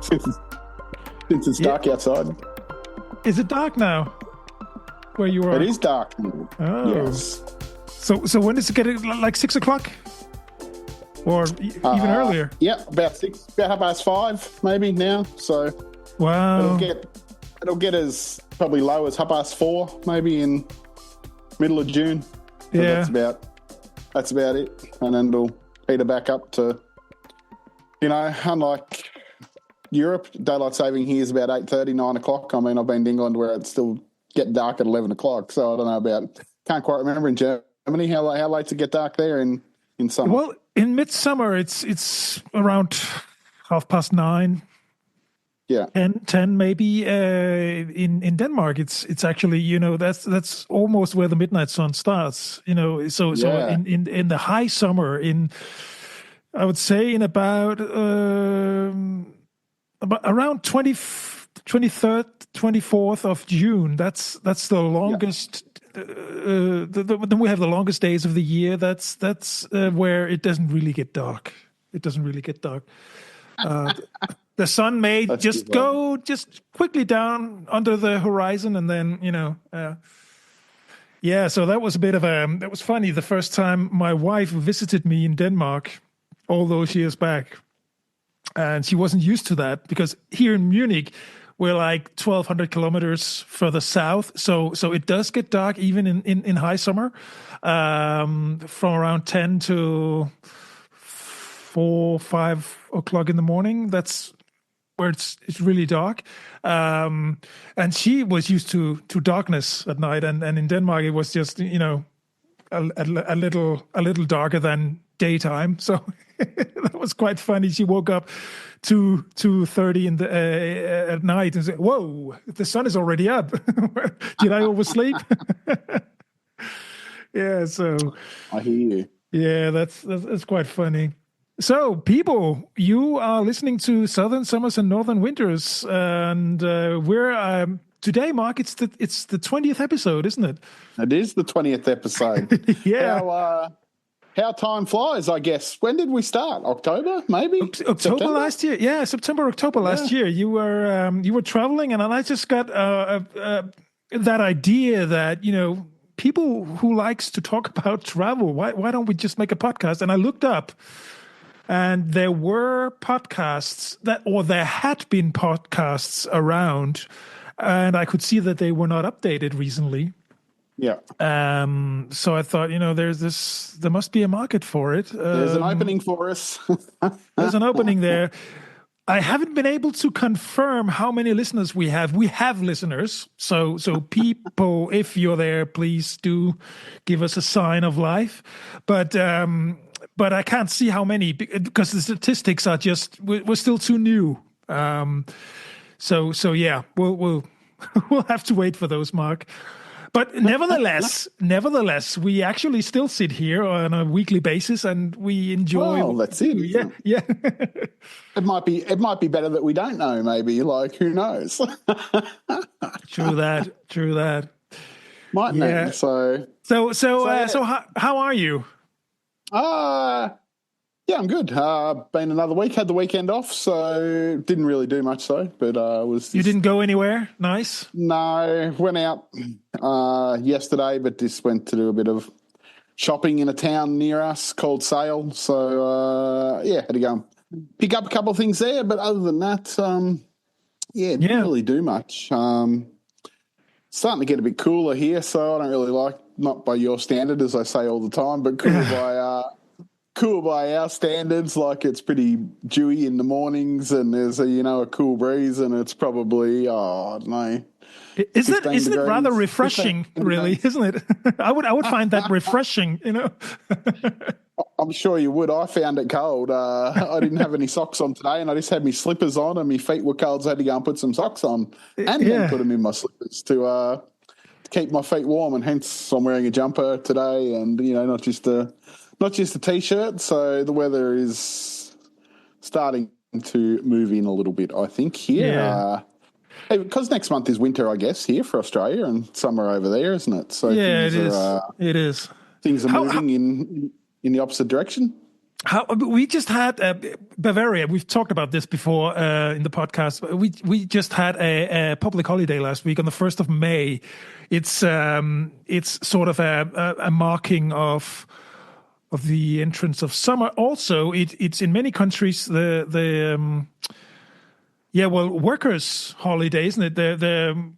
Since it's dark outside. Is it dark now? Where you are? It is dark. Oh. Yes. So when does it get like 6 o'clock? Or even earlier? Yeah, about 5:30 maybe now. So wow. It'll get as probably low as 4:30 maybe in middle of June. So yeah. That's about it. And then it'll peter back up to, unlike Europe, daylight saving here is about 8:30, 9 o'clock. I mean, I've been in England where it's still getting dark at 11 o'clock. So I don't know can't quite remember in Germany how late to get dark there in summer. Well, in midsummer, it's around 9:30. Yeah, 10 maybe. In Denmark, it's actually that's almost where the midnight sun starts. So in the high summer, I would say in about around 23rd, 24th of June. That's the longest. Then we have the longest days of the year. That's where it doesn't really get dark. It doesn't really get dark. The sun may go quickly down under the horizon, and then So that was a bit of that was funny. The first time my wife visited me in Denmark, all those years back, and she wasn't used to that because here in Munich, we're like 1,200 kilometers further south, so it does get dark even in high summer, from around 10 to 4-5 o'clock in the morning. That's where it's really dark, and she was used to darkness at night, and in Denmark it was just a little darker than daytime. So that was quite funny. She woke up 2:30 at night and said, "Whoa, the sun is already up. Did I oversleep?" Yeah, so I hear you. Yeah, that's quite funny. So, people, you are listening to Southern Summers and Northern Winters, and we're today, Mark. It's the 20th episode, isn't it? It is the 20th episode. Yeah. How time flies, I guess. When did we start? October, maybe? October September? last year. Yeah, September, October last year. You were traveling, and I just got that idea that people who likes to talk about travel. Why don't we just make a podcast? And I looked up. And there were podcasts there had been podcasts around, and I could see that they were not updated recently. Yeah. So I thought, there must be a market for it. There's an opening for us. There's an opening there. I haven't been able to confirm how many listeners we have. We have listeners. So people, if you're there, please do give us a sign of life. But I can't see how many because the statistics are we're still too new. So yeah, we'll have to wait for those, Mark. But nevertheless, we actually still sit here on a weekly basis, and we enjoy. Well, that's it. Yeah. It might be better that we don't know. Maybe, like, who knows? True that. Mightn't it? So how are you? Yeah, I'm good. Been another week. Had the weekend off, so didn't really do much though. But You didn't go anywhere? Nice. No, went out yesterday, but just went to do a bit of shopping in a town near us called Sale. So had to go and pick up a couple of things there. But other than that, didn't really do much. Starting to get a bit cooler here, so I don't really like, not by your standard, as I say all the time, but cool by our standards. Like, it's pretty dewy in the mornings, and there's a cool breeze, and it's probably I don't know. Isn't it rather refreshing? Really, isn't it? I would find that refreshing. I'm sure you would. I found it cold. I didn't have any socks on today, and I just had my slippers on, and my feet were cold, so I had to go and put some socks on, and then put them in my slippers to keep my feet warm. And hence, I'm wearing a jumper today, and not just a t-shirt. So the weather is starting to move in a little bit, I think. Here, Hey, because next month is winter, I guess, here for Australia, and summer over there, isn't it? So Yeah, things it is. are It is. things are How moving in the opposite direction. we just had Bavaria. We've talked about this before in the podcast. We just had a public holiday last week on the 1st of May. It's sort of a marking of the entrance of summer. Also, it's in many countries workers' holiday, isn't it?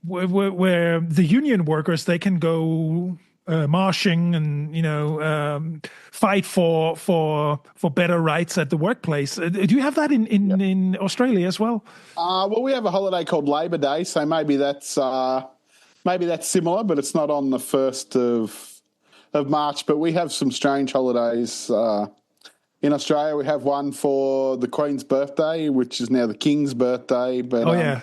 Where the union workers, they can go marching and fight for better rights at the workplace. Do you have that in Australia as well? Well, we have a holiday called Labor Day, so maybe that's similar, but it's not on the 1st of March. But we have some strange holidays. In Australia, we have one for the Queen's birthday, which is now the King's birthday. But they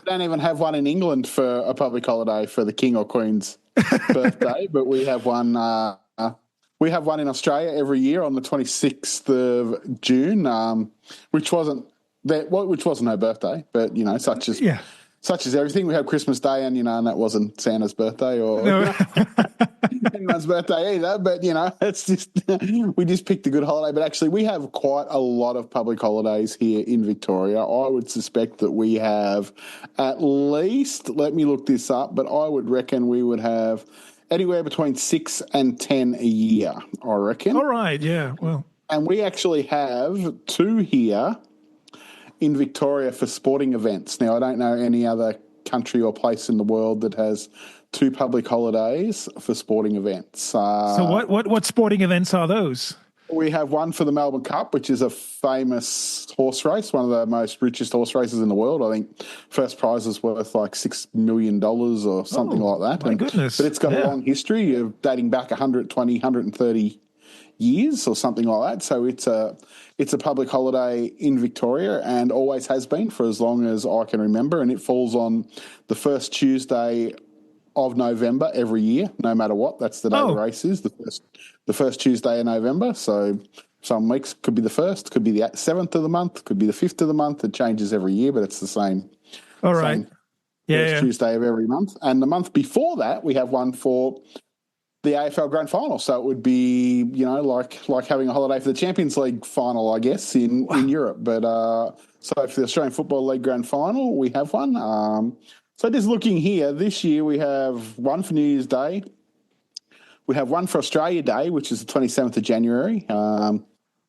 don't even have one in England for a public holiday for the King or Queen's birthday. But we have one. We have one in Australia every year on the 26th of June, which wasn't her birthday, but such as everything. We have Christmas Day, and that wasn't Santa's birthday or anyone's birthday either. But it's just we just picked a good holiday. But actually, we have quite a lot of public holidays here in Victoria. I would suspect that we have at least. Let me look this up, but I would reckon we would have anywhere between 6 and 10 a year. I reckon. All right. Yeah. Well, and we actually have 2 here in Victoria for sporting events. Now, I don't know any other country or place in the world that has 2 public holidays for sporting events. So what sporting events are those? We have one for the Melbourne Cup, which is a famous horse race, one of the most richest horse races in the world. I think first prize is worth like $6 million or something like that. My goodness. But it's got a long history of dating back 120, 130 years or something like that. So it's a public holiday in Victoria and always has been for as long as I can remember. And it falls on the first Tuesday of November every year, no matter what. That's the day the race is, the first Tuesday in November. So some weeks could be the 1st, could be the 7th of the month, could be the 5th of the month. It changes every year, but it's the same. All right. First Tuesday of every month. And the month before that, we have one for the AFL Grand Final. So it would be, like having a holiday for the Champions League final, I guess, in Europe. But so for the Australian Football League Grand Final, we have one. So just looking here, this year we have one for New Year's Day. We have one for Australia Day, which is the 27th of January.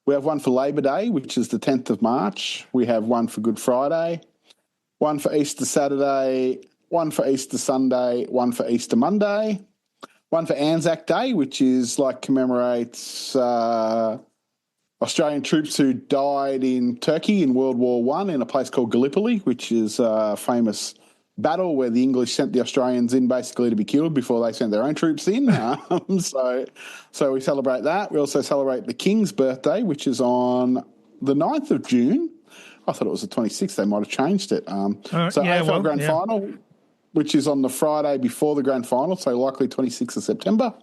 We have one for Labor Day, which is the 10th of March. We have one for Good Friday, one for Easter Saturday, one for Easter Sunday, one for Easter Monday, one for Anzac Day, which is commemorates Australian troops who died in Turkey in World War I in a place called Gallipoli, which is a famous battle where the English sent the Australians in basically to be killed before they sent their own troops in. So we celebrate that. We also celebrate the King's birthday, which is on the 9th of June. I thought it was the 26th. They might have changed it. AFL Grand Final, which is on the Friday before the Grand Final, so likely 26th of September.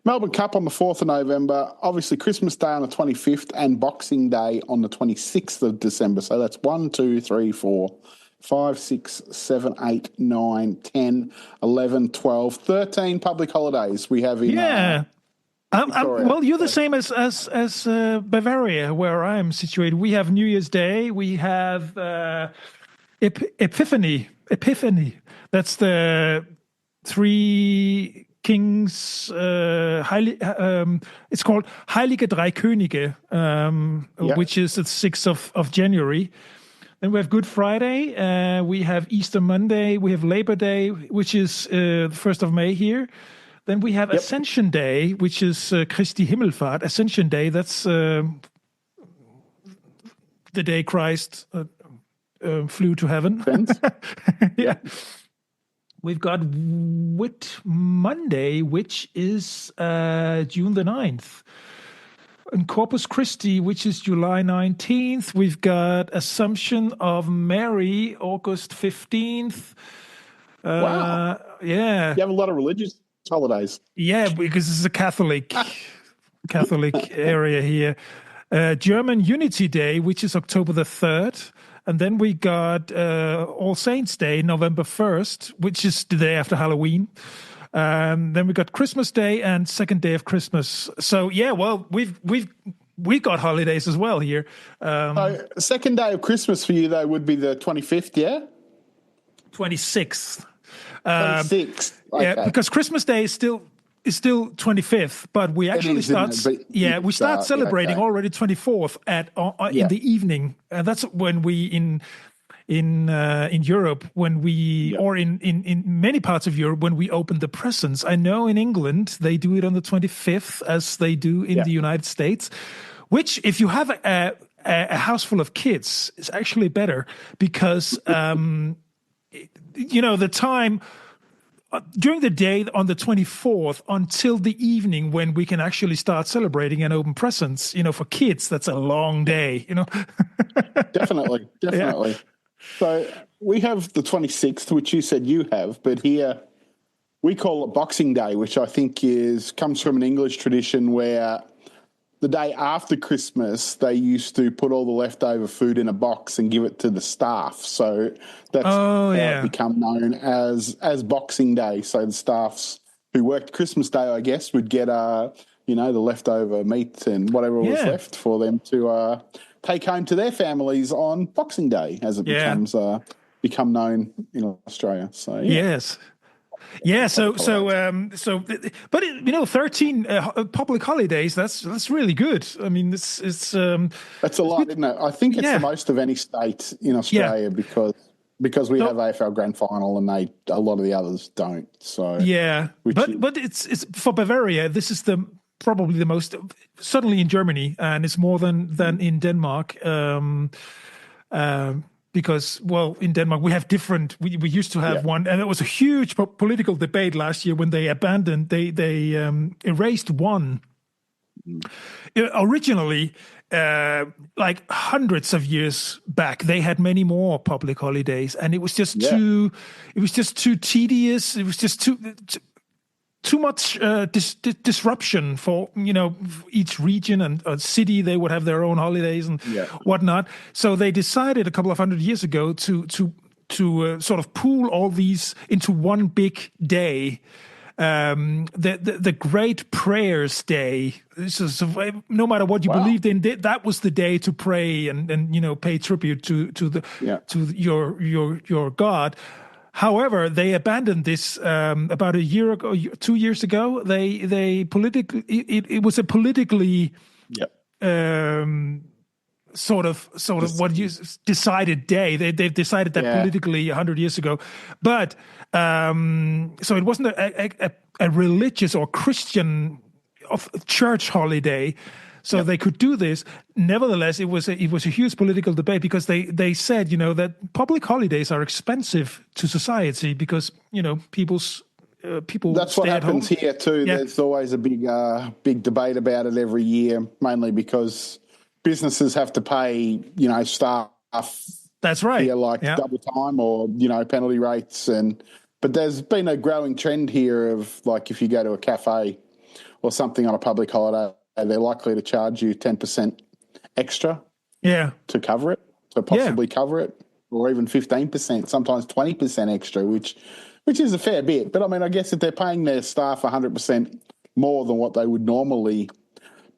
Melbourne Cup on the 4th of November. Obviously, Christmas Day on the 25th and Boxing Day on the 26th of December. So that's 1, 2, 3, 4, 5, 6, 7, 8, 9, 10, 11, 12, 13 public holidays we have in Victoria. Well, you're the same as Bavaria, where I'm situated. We have New Year's Day. We have Epiphany. That's the 3 Kings. It's called Heilige Drei Könige, which is the 6th of January. Then we have Good Friday. We have Easter Monday. We have Labor Day, which is the 1st of May here. Then we have Ascension Day, which is Christi Himmelfahrt. Ascension Day, that's the day Christ flew to heaven. Yeah. We've got Whit Monday, which is June the 9th. And Corpus Christi, which is July 19th. We've got Assumption of Mary, August 15th. Wow. Yeah. You have a lot of religious holidays. Yeah, because this is a Catholic area here. German Unity Day, which is October the 3rd. And then we got All Saints Day, November 1st, which is the day after Halloween. Then we got Christmas Day and second day of Christmas. So yeah, well, we got holidays as well here. So second day of Christmas for you though would be the 25th, yeah? 26th. 26th. Okay. Yeah, because Christmas Day is still 25th, but we actually we start celebrating already 24th in the evening, and that's when we in Europe, when we or in many parts of Europe, when we open the presents. I know in England they do it on the 25th, as they do in the United States, which if you have a house full of kids is actually better because the time during the day on the 24th until the evening when we can actually start celebrating and open presents, for kids, that's a long day, Definitely. Yeah. So we have the 26th, which you said you have, but here we call it Boxing Day, which I think comes from an English tradition where the day after Christmas, they used to put all the leftover food in a box and give it to the staff. So that's how it become known as Boxing Day. So the staffs who worked Christmas Day, I guess, would get the leftover meat and whatever was left for them to take home to their families on Boxing Day, as it becomes become known in Australia. So yes. Yeah, but 13 public holidays, that's really good. I mean, it's that's a lot, isn't it? I think it's the most of any state in Australia because we have AFL Grand Final and a lot of the others don't. So but it's for Bavaria. This is probably the most, certainly in Germany, and it's more than in Denmark. Because, in Denmark, we have different, we used to have one, and it was a huge political debate last year when they erased one. Originally, like hundreds of years back, they had many more public holidays, and it was just too tedious. It was just too much disruption for each region and city. They would have their own holidays and whatnot. So they decided a couple of hundred years ago to sort of pool all these into one big day. The Great Prayers Day. This is, no matter what you believed in, that was the day to pray and pay tribute to your God. However, they abandoned this about a year ago, 2 years ago. They politically, it was a politically sort of what you decided day. They've decided that politically 100 years ago, but so it wasn't a religious or Christian church holiday. So they could do this. Nevertheless, it was a huge political debate because they said, that public holidays are expensive to society because, people. That's what happens here too. Yeah. There's always a big debate about it every year, mainly because businesses have to pay, staff. That's right. Here, double time or, penalty rates. But there's been a growing trend here of if you go to a cafe or something on a public holiday, they're likely to charge you 10% extra to cover it, to possibly cover it, or even 15%, sometimes 20% extra, which is a fair bit. But, I guess if they're paying their staff 100% more than what they would normally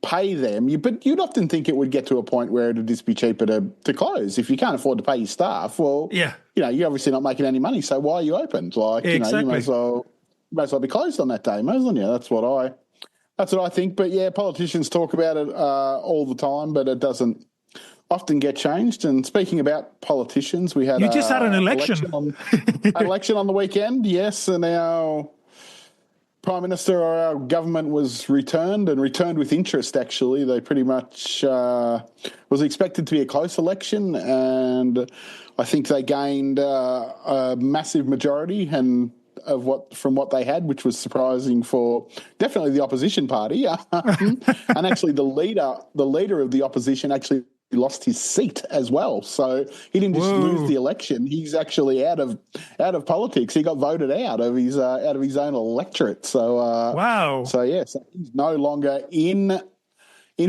pay them, but you'd often think it would get to a point where it would just be cheaper to close. If you can't afford to pay your staff, well, you're obviously not making any money, so why are you open? You may as well be closed on that day, mustn't you? That's what I think. But, politicians talk about it all the time, but it doesn't often get changed. And speaking about politicians, we had just had an election. Election on the weekend, yes, and our Prime Minister or our government was returned with interest, actually. They pretty much was expected to be a close election, and I think they gained a massive majority from what they had, which was surprising for definitely the opposition party. And actually the leader of the opposition actually lost his seat as well. So he didn't just lose the election. He's actually out of politics. He got voted out of his own electorate. So wow. So so he's no longer in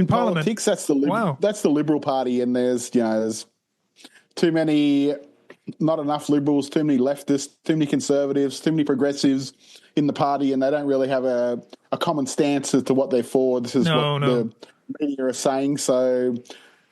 politics. That's the Liberal Party, and there's too many, not enough liberals, too many leftists, too many conservatives, too many progressives in the party, and they don't really have a common stance as to what they're for. This is the media are saying. So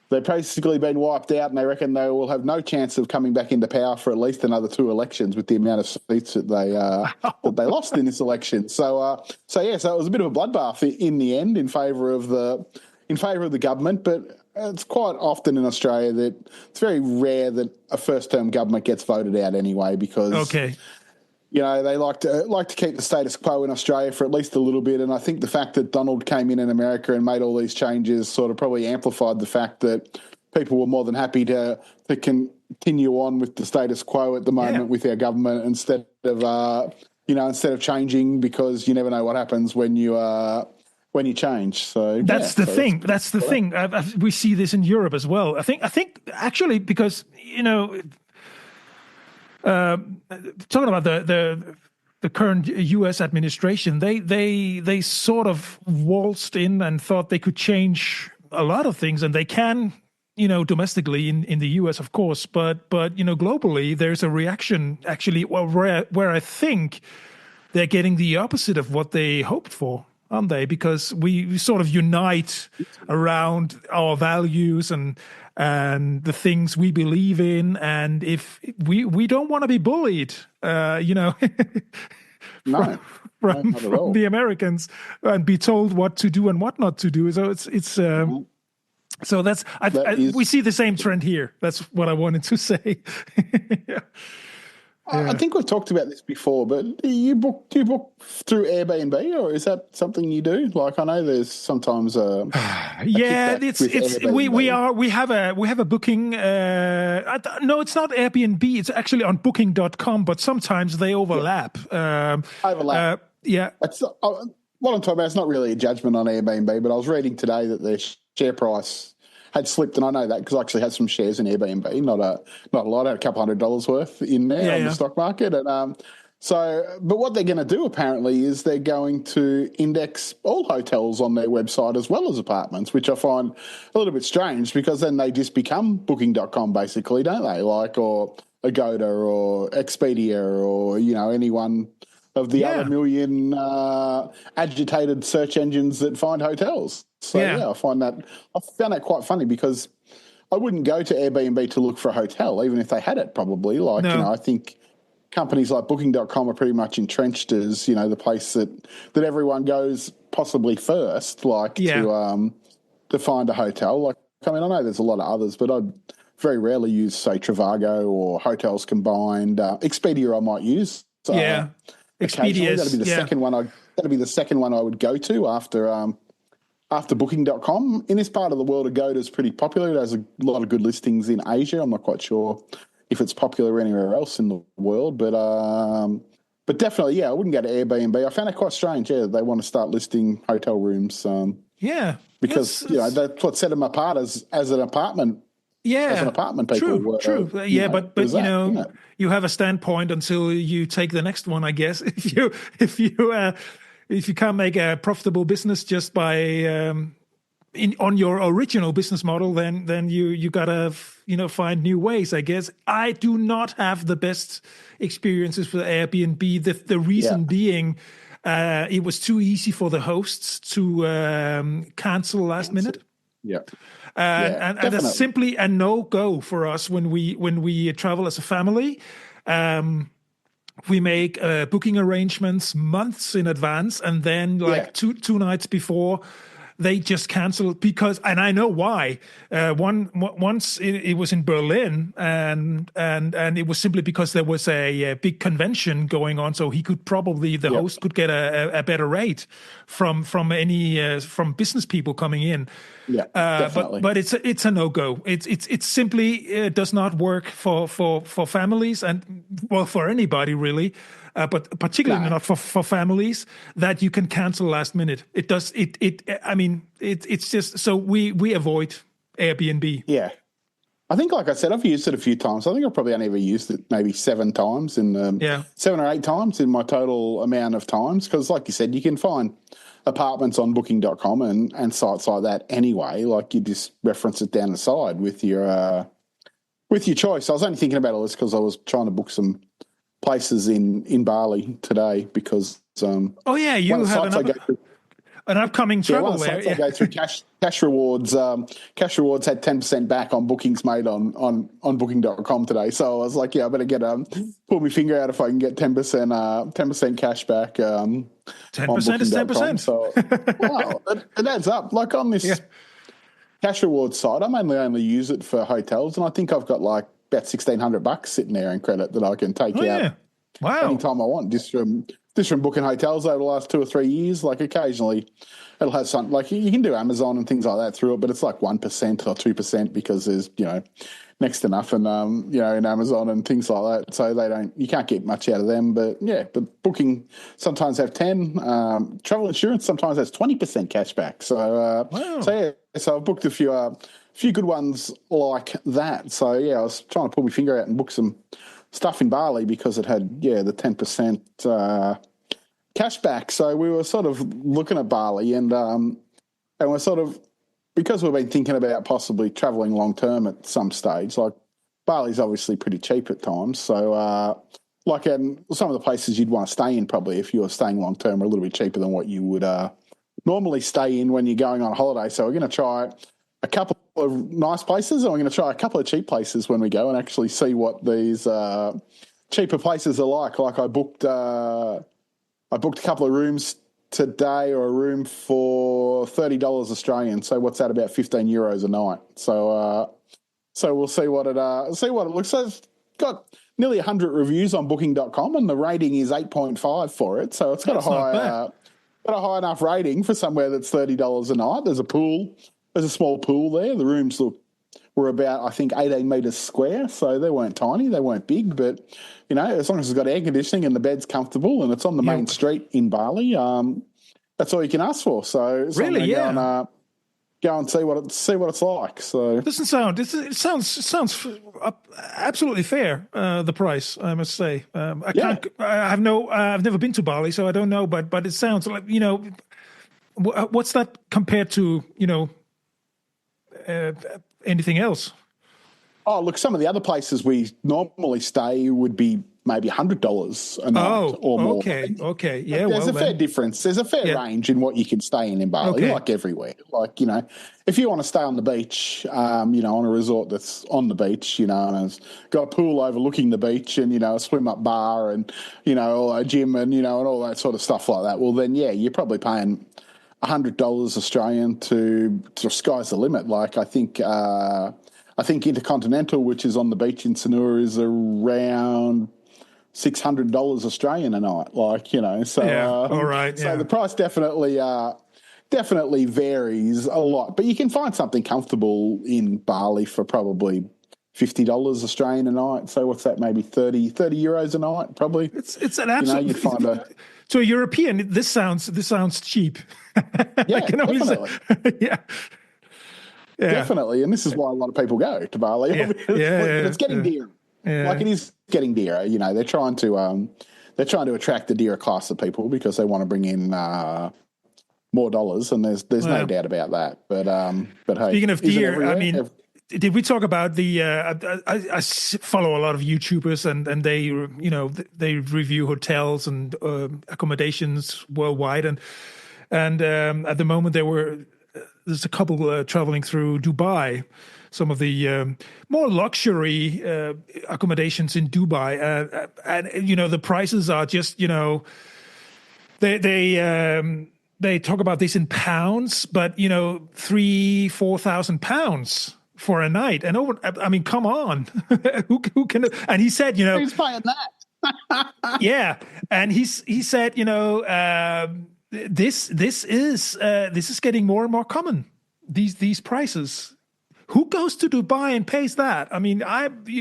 they've basically been wiped out, and they reckon they will have no chance of coming back into power for at least another 2 elections with the amount of seats that they lost in this election. So it was a bit of a bloodbath in the end in favour of the government. But it's quite often in Australia that it's very rare that a first-term government gets voted out anyway, because you know, they like to keep the status quo in Australia for at least a little bit. And I think the fact that Donald came in America and made all these changes sort of probably amplified the fact that people were more than happy to continue on with the status quo at the moment with our government instead of changing, because you never know what happens when you change. So that's the thing. That's the thing. We see this in Europe as well. I think actually, because, you know, talking about the current U.S. administration, they sort of waltzed in and thought they could change a lot of things, and they can, you know, domestically in the U.S. of course, but you know, globally there's a reaction actually where I think they're getting the opposite of what they hoped for, aren't they? Because we sort of unite around our values and the things we believe in, and if we don't want to be bullied, you know, from the Americans and be told what to do and what not to do. So it's so we see the same trend here. That's what I wanted to say. Yeah. I think we've talked about this before, but do you book through Airbnb, or is that something you do? Like, I know there's sometimes we have a booking. No, it's not Airbnb. It's actually on Booking.com, but sometimes they overlap. Yeah. What I'm talking about is not really a judgment on Airbnb, but I was reading today that their share price had slipped, and I know that because I actually had some shares in Airbnb, not a lot, I had a couple $100 worth in there on the stock market. And but what they're going to do apparently is they're going to index all hotels on their website as well as apartments, which I find a little bit strange, because then they just become Booking.com basically, don't they? Like, or Agoda or Expedia, or, you know, any one of the other million agitated search engines that find hotels. So I found that quite funny, because I wouldn't go to Airbnb to look for a hotel, even if they had it, probably. Like, you know, I think companies like Booking.com are pretty much entrenched as, you know, the place that everyone goes possibly first, like to find a hotel. Like, I mean, I know there's a lot of others, but I'd very rarely use, say, Trivago or Hotels Combined. Expedia I might use. Expedia, that'd be the second one. That'd be the second one I would go to after Booking.com. In this part of the world, Agoda is pretty popular. It has a lot of good listings in Asia. I'm not quite sure if it's popular anywhere else in the world, but definitely, I wouldn't go to Airbnb. I found it quite strange. Yeah, they want to start listing hotel rooms. Because you know, that's what set them apart as an apartment. As an apartment people. True. But you know, you have a standpoint until you take the next one, I guess. If you can't make a profitable business just by on your original business model, then you gotta, you know, find new ways, I guess. I do not have the best experiences with Airbnb. The reason being, it was too easy for the hosts to cancel last minute. And that's simply a no-go for us when we travel as a family. We make booking arrangements months in advance, and then two nights before, they just cancel because, and I know why. Once it was in Berlin, and it was simply because there was a big convention going on, so he could probably the host could get a better rate from business people coming in. Definitely. But it's a no-go. It simply does not work for families, and well, for anybody really, but particularly not for families that you can cancel last minute. It does I mean, it's just, so we avoid Airbnb. Yeah. I think, like I said, I've used it a few times. I think I've probably only ever used it maybe 7 times 7 or 8 times in my total amount of times. Because, like you said, you can find apartments on Booking.com and sites like that anyway. Like, you just reference it down the side with your with your choice. I was only thinking about all this because I was trying to book some places in Bali today because Oh yeah, one you of the have sites I go through. an upcoming Yeah, one travel of the there. sites I go through, cash rewards. Cash rewards had 10% back on bookings made on booking.com today. So I was like, yeah, I better get pull my finger out if I can get 10% cash back 10% on is booking.com. 10%. So wow, it adds up. Like on Yeah. this cash rewards site, I mainly only use it for hotels, and I think I've got like about $1,600 sitting there in credit that I can take Oh out yeah. Wow. anytime I want, just from booking hotels over the last 2 or 3 years. Like occasionally it'll have something like you can do Amazon and things like that through it, but it's like 1% or 2% because there's, next to nothing, in Amazon and things like that. So you can't get much out of them. But yeah, but booking sometimes have 10, travel insurance sometimes has 20% cash back. So, Wow. so I've booked a few good ones like that. So yeah, I was trying to pull my finger out and book some stuff in Bali because it had, the 10% cash back. So we were sort of looking at Bali and we're sort of, because we've been thinking about possibly travelling long term at some stage, like Bali's obviously pretty cheap at times. So some of the places you'd want to stay in probably if you were staying long term are a little bit cheaper than what you would normally stay in when you're going on holiday. So we're going to try a couple of nice places and we're going to try a couple of cheap places when we go and actually see what these cheaper places are like. Like I booked a couple of rooms today, or a room for $30 Australian. So what's that, about €15 a night? So we'll see what it looks like. It's got nearly 100 reviews on booking.com and the rating is 8.5 for it. So it's got a high enough rating for somewhere that's $30 a night. There's a pool. There's a small pool there. The rooms were about, I think, 18 metres square. So they weren't tiny. They weren't big. But, as long as it's got air conditioning and the bed's comfortable and it's on the main street in Bali, that's all you can ask for. So really, yeah. Go and see what it's like. So it sounds absolutely fair. The price, I must say. I've never been to Bali, so I don't know. But it sounds like, what's that compared to anything else? Oh, look, some of the other places we normally stay would be maybe $100 a night or more. Okay. Yeah, there's a fair difference. There's a fair range in what you can stay in Bali, like everywhere. Like, if you want to stay on the beach, on a resort that's on the beach, and it's got a pool overlooking the beach and, a swim-up bar and, a gym and, and all that sort of stuff like that, well, then, yeah, you're probably paying $100 Australian to sky's the limit. Like, I think Intercontinental, which is on the beach in Sanur, is around $600 Australian a night. Like, so all right. So the price definitely varies a lot, but you can find something comfortable in Bali for probably $50 Australian a night. So what's that? Maybe 30 euros a night, probably. It's an absolute. You'd find to a European, this sounds cheap. Yeah, definitely. Yeah. Definitely, and this is why a lot of people go to Bali. Yeah. But it's getting dear. Yeah. Like, it is getting dearer. They're trying to attract the dearer class of people because they want to bring in more dollars, and there's no doubt about that. But hey, speaking of deer, I mean, did we talk about the? I follow a lot of YouTubers, and they they review hotels and accommodations worldwide, and at the moment there's a couple traveling through Dubai, some of the more luxury accommodations in Dubai, and the prices are just they talk about this in pounds, but £3,000-4,000 for a night, and I mean, come on, who can? And he said, who's paying that? Yeah, and he said, this is getting more and more common. These prices. Who goes to Dubai and pays that? I mean,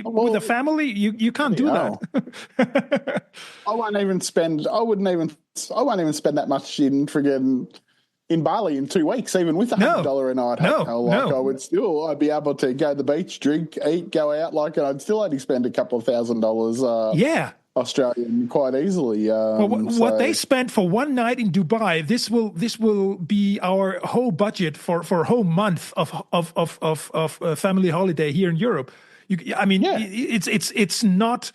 with a family, you can't do that. I wouldn't even spend that much in Bali in 2 weeks, even with $100 a night hotel. I'd be able to go to the beach, drink, eat, go out, and I'd still only spend a couple of $1,000. Australian quite easily. What they spent for one night in Dubai, this will be our whole budget for a whole month of family holiday here in Europe. I mean, Yeah. it's not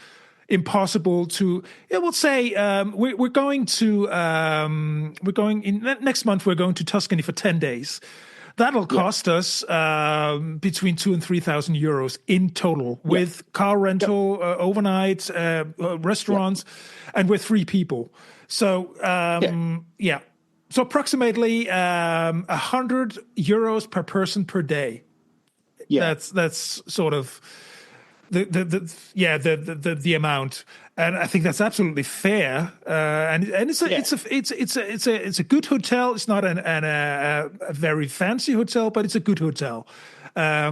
impossible to. I will say we're going next month. We're going to Tuscany for 10 days. That'll cost us between 2,000 and 3,000 euros in total, with car rental, overnight, restaurants, and we're 3 people. So so approximately 100 euros per person per day. Yeah. That's sort of the amount, and I think that's absolutely fair. And it's a good hotel. It's not a very fancy hotel, but it's a good hotel. There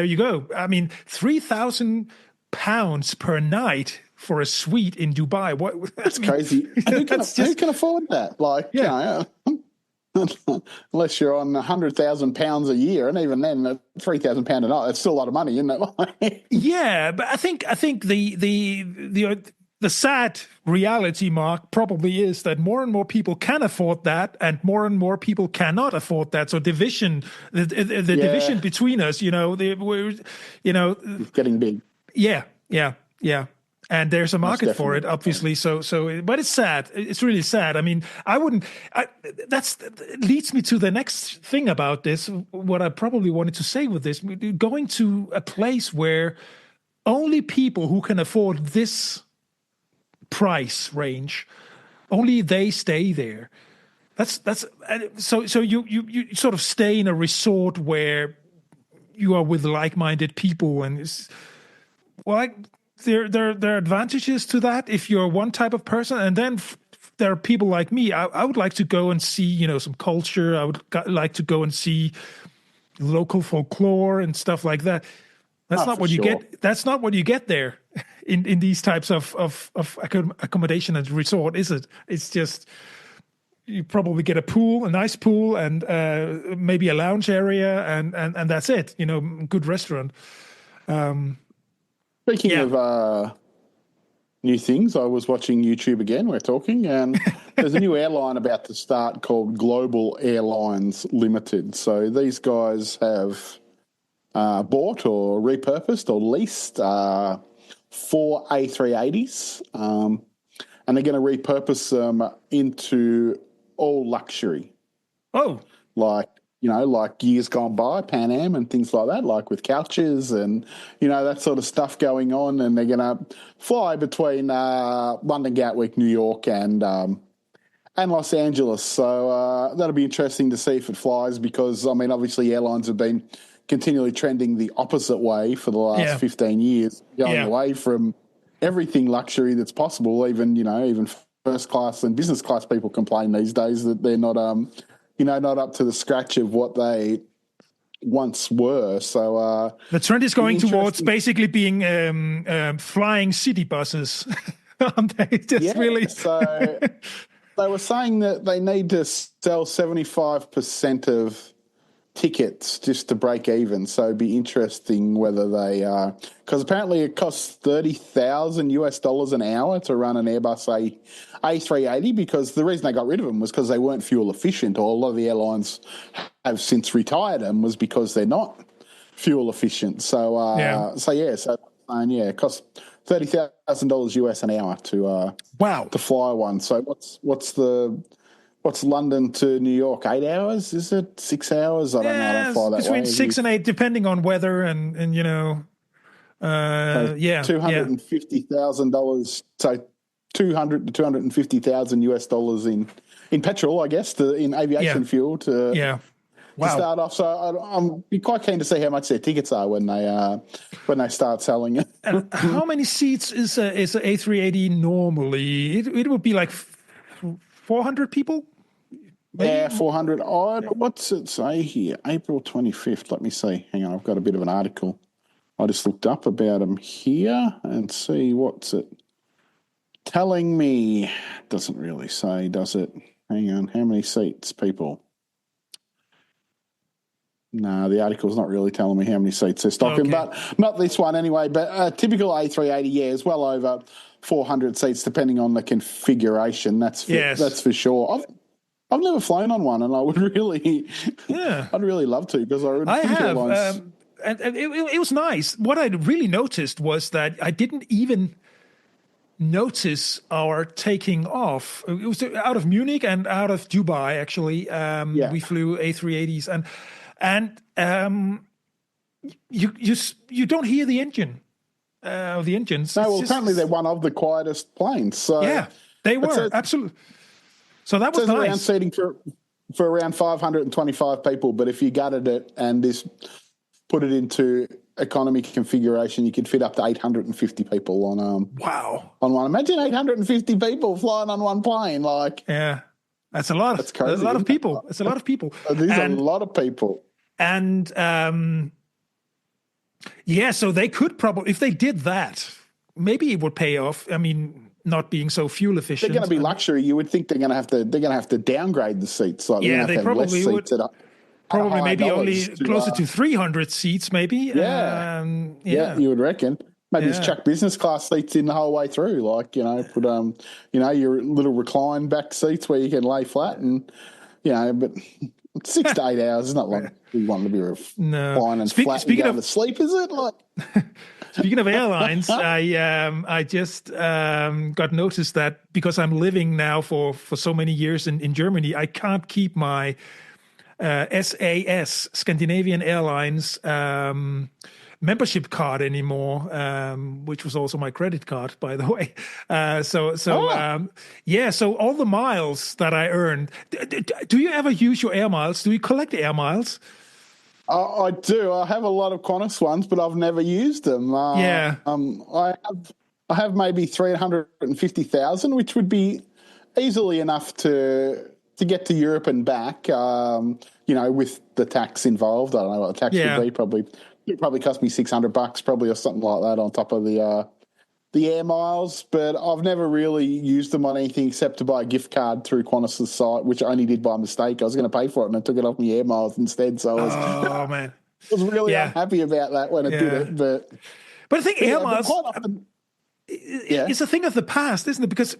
you go. I mean, £3,000 per night for a suite in Dubai. That's crazy. Who can afford that? Like, unless you're on £100,000 a year, and even then, £3,000 a night, that's still a lot of money, isn't it? Yeah, but I think the sad reality, Mark, probably is that more and more people can afford that, and more people cannot afford that. So the division between us, it's getting big. Yeah. And there's a market for it, obviously. So, but it's sad. It's really sad. I mean, that leads me to the next thing about this. What I probably wanted to say with this, going to a place where only people who can afford this price range, only they stay there. So you sort of stay in a resort where you are with like-minded people, and there are advantages to that if you're one type of person, and then there are people like me. I would like to go and see, some culture. I would like to go and see local folklore and stuff like that. That's not what you get. That's not what you get there in these types of accommodation and resort, is it? It's just you probably get a nice pool, and maybe a lounge area, and that's it. Good restaurant. Speaking of new things, I was watching YouTube again. We're talking, and there's a new airline about to start called Global Airlines Limited. So these guys have bought or repurposed or leased 4 A380s, and they're going to repurpose them into all luxury. Oh, like years gone by, Pan Am and things like that, like with couches and, that sort of stuff going on. And they're going to fly between London, Gatwick, New York and Los Angeles. So that'll be interesting to see if it flies, because, obviously airlines have been continually trending the opposite way for the last 15 years, going away from everything luxury that's possible. Even first class and business class people complain these days that they're not not up to the scratch of what they once were. So the trend is going towards basically being flying city buses. Aren't they? Really. So they were saying that they need to sell 75% of tickets just to break even. So it'd be interesting whether they because apparently it costs $30,000 an hour to run an Airbus A380, because the reason they got rid of them was because they weren't fuel efficient, or a lot of the airlines have since retired them, was because they're not fuel efficient. So it costs $30,000 US an hour to fly one. So what's London to New York? 8 hours? Is it 6 hours? I don't know. I don't fly that between way. 6 and 8, depending on weather and $250,000. So $200 to $250,000 in petrol, I guess, in aviation fuel to start off. So I'm be quite keen to see how much their tickets are when they start selling it. And how many seats is a A380 normally? It would be like 400 people. Maybe? Yeah, 400. What's it say here? April 25th. Let me see. Hang on, I've got a bit of an article. I just looked up about them here and see what's it telling me. Doesn't really say, does it? Hang on. How many seats, people? No, the article's not really telling me how many seats they're stocking, but not this one anyway. But a typical A380, is well over 400 seats, depending on the configuration. That's for sure. I've never flown on one, and I would really, I'd really love to, because I would think airlines. and it was nice. What I really noticed was that I didn't even notice our taking off. It was out of Munich and out of Dubai, actually. We flew A380s, and you don't hear the engine. The engines. No, well, apparently they're one of the quietest planes. So yeah, they were absolutely. So that was nice. Around seating for around 525 people, but if you gutted it and put it into economy configuration, you could fit up to 850 people on wow, on one. Imagine 850 people flying on one plane. Like, yeah, that's a lot. That's crazy. That's a lot of people. It's a lot of people. It is a lot of people. And yeah, so they could probably, if they did that, maybe it would pay off. I mean, not being so fuel efficient. They're going to be luxury. You would think they're going to have to downgrade the seats. Like yeah, they probably would. Probably maybe only closer to 300 seats, maybe. Yeah, you would reckon. Maybe just chuck business class seats in the whole way through. Like, put your little recline back seats where you can lay flat, and but 6 to 8 hours is not long. We want to be recline and flat and go to sleep, is it? Like. Speaking of airlines, I just got noticed that because I'm living now for so many years in Germany, I can't keep my SAS, Scandinavian Airlines membership card anymore, which was also my credit card, by the way. So all the miles that I earned. Do you ever use your air miles? Do you collect air miles? I do. I have a lot of Qantas ones, but I've never used them. I have maybe 350,000, which would be easily enough to get to Europe and back. With the tax involved. I don't know what the tax would be. It probably cost me $600, probably, or something like that, on top of the air miles. But I've never really used them on anything except to buy a gift card through Qantas' site, which I only did by mistake. I was going to pay for it, and I took it off my air miles instead. So I was really unhappy about that when I did it. But I think air miles is a thing of the past, isn't it? Because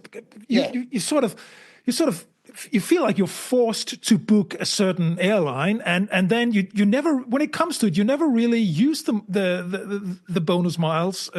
you sort of you feel like you're forced to book a certain airline, and then you never, when it comes to it, you never really use the bonus miles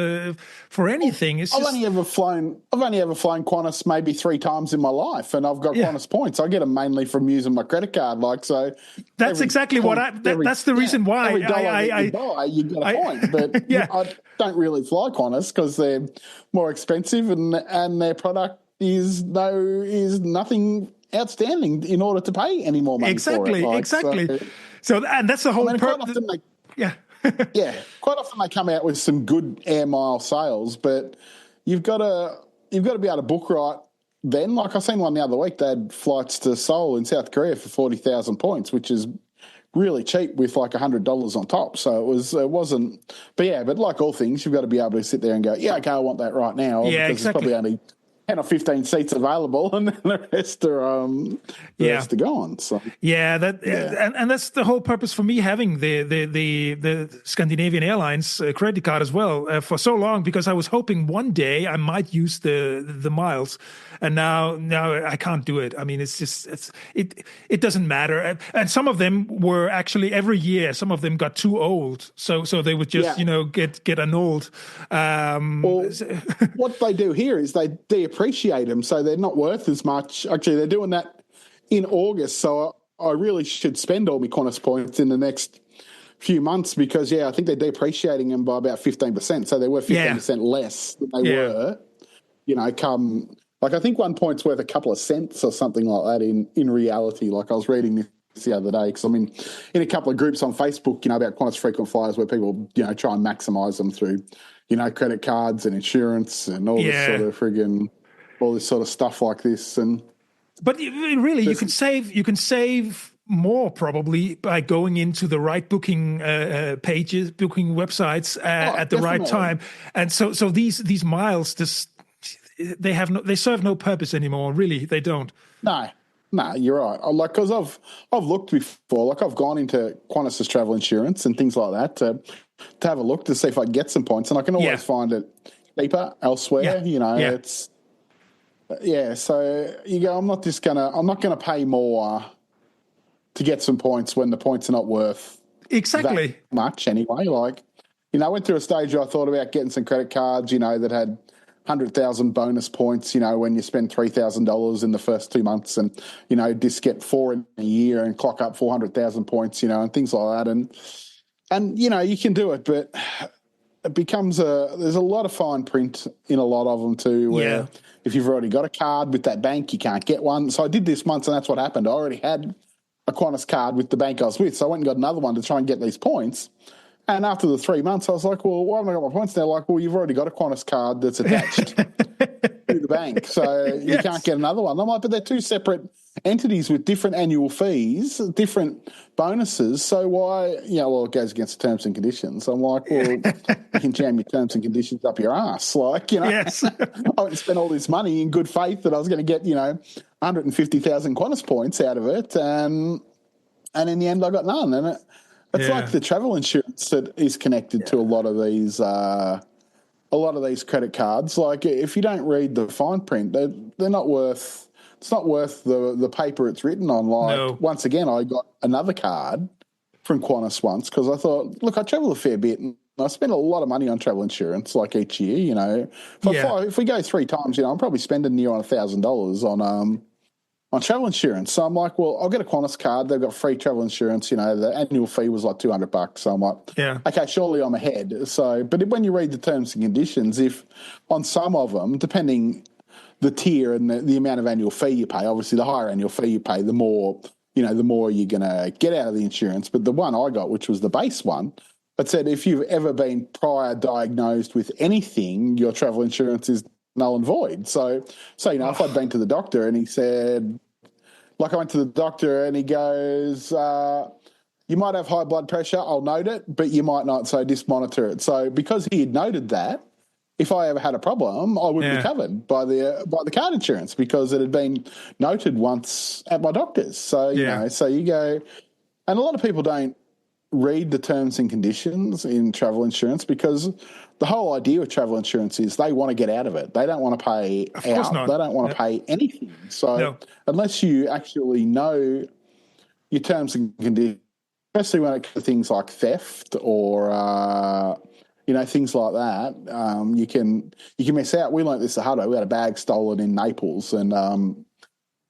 for anything. I've only ever flown Qantas maybe 3 times in my life, and I've got Qantas points. I get them mainly from using my credit card. So that's exactly what that's the reason why every dollar you get a point. But I don't really fly Qantas because they're more expensive, and their product is nothing outstanding in order to pay any more money for it. Exactly. So and that's the whole purpose. Quite often they come out with some good air mile sales, but you've got to be able to book right then. Like I seen one the other week, they had flights to Seoul in South Korea for 40,000 points, which is really cheap with like $100 on top. So it wasn't. But like all things, you've got to be able to sit there and go, okay, I want that right now. Yeah, because exactly. There's probably only 10 or 15 seats available, and then the rest are gone. So and that's the whole purpose for me having the Scandinavian Airlines credit card as well for so long, because I was hoping one day I might use the miles, and now I can't do it. I mean, it doesn't matter. And some of them were actually every year. Some of them got too old, so they would just get annulled. What they do here is they depreciate them, so they're not worth as much. Actually, they're doing that in August, so I really should spend all my Qantas points in the next few months, because I think they're depreciating them by about 15%, so they were 15% less than they were. I think 1 point's worth a couple of cents or something like that in reality. Like I was reading this the other day, because I'm in a couple of groups on Facebook, about Qantas frequent flyers, where people try and maximise them through credit cards and insurance and all this sort of all this sort of stuff like this. But really, you can save more probably by going into the right booking pages, booking websites at the right time. And so these miles just they serve no purpose anymore. Really, they don't. No, you're right. Because I've looked before. Like I've gone into Qantas's travel insurance and things like that to have a look to see if I can get some points, and I can always find it cheaper elsewhere. It's so you go, I'm not gonna pay more to get some points when the points are not worth Exactly. that much anyway. Like, I went through a stage where I thought about getting some credit cards, that had 100,000 bonus points, when you spend $3,000 in the first 2 months and, just get 4 in a year and clock up 400,000 points, and things like that. And you can do it, but it becomes there's a lot of fine print in a lot of them too, where if you've already got a card with that bank, you can't get one. So I did this once, and that's what happened. I already had a Qantas card with the bank I was with, so I went and got another one to try and get these points. And after the 3 months, I was like, well, why haven't I got my points? They're like, well, you've already got a Qantas card that's attached to the bank, so you can't get another one. I'm like, but they're two separate entities with different annual fees, different bonuses. So why, it goes against the terms and conditions. I'm like, well, you can jam your terms and conditions up your ass. Like, Yes. I went to spend all this money in good faith that I was going to get, 150,000 Qantas points out of it. And in the end, I got none. And it's like the travel insurance that is connected to a lot of these credit cards. Like, if you don't read the fine print, they're not worth. It's not worth the paper it's written on. Like, once again, I got another card from Qantas once because I thought, look, I travel a fair bit and I spend a lot of money on travel insurance, like each year. If we go 3 times, I'm probably spending near on $1,000 on travel insurance. So I'm like, well, I'll get a Qantas card. They've got free travel insurance. The annual fee was like $200. So I'm like, okay, surely I'm ahead. So, but when you read the terms and conditions, if on some of them, depending the tier and the amount of annual fee you pay, obviously the higher annual fee you pay, the more you're going to get out of the insurance. But the one I got, which was the base one, it said if you've ever been prior diagnosed with anything, your travel insurance is null and void. So if I'd been to the doctor and he said, like, I went to the doctor and he goes, you might have high blood pressure, I'll note it, but you might not, so just monitor it. So because he had noted that, if I ever had a problem, I would be covered by the card insurance because it had been noted once at my doctor's. So, so you go, and a lot of people don't read the terms and conditions in travel insurance because the whole idea of travel insurance is they want to get out of it. They don't want to pay out. They don't want to pay anything. So unless you actually know your terms and conditions, especially when it comes to things like theft or things like that, you can miss out. We learnt this at Hutto. We had a bag stolen in Naples, and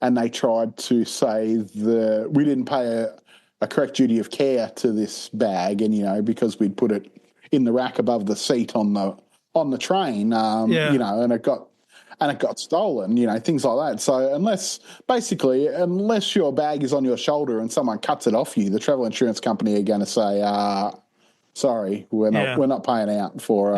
they tried to say we didn't pay a correct duty of care to this bag, and because we'd put it in the rack above the seat on the train, and it got stolen, things like that. So unless your bag is on your shoulder and someone cuts it off you, the travel insurance company are going to say, sorry, we're not paying out for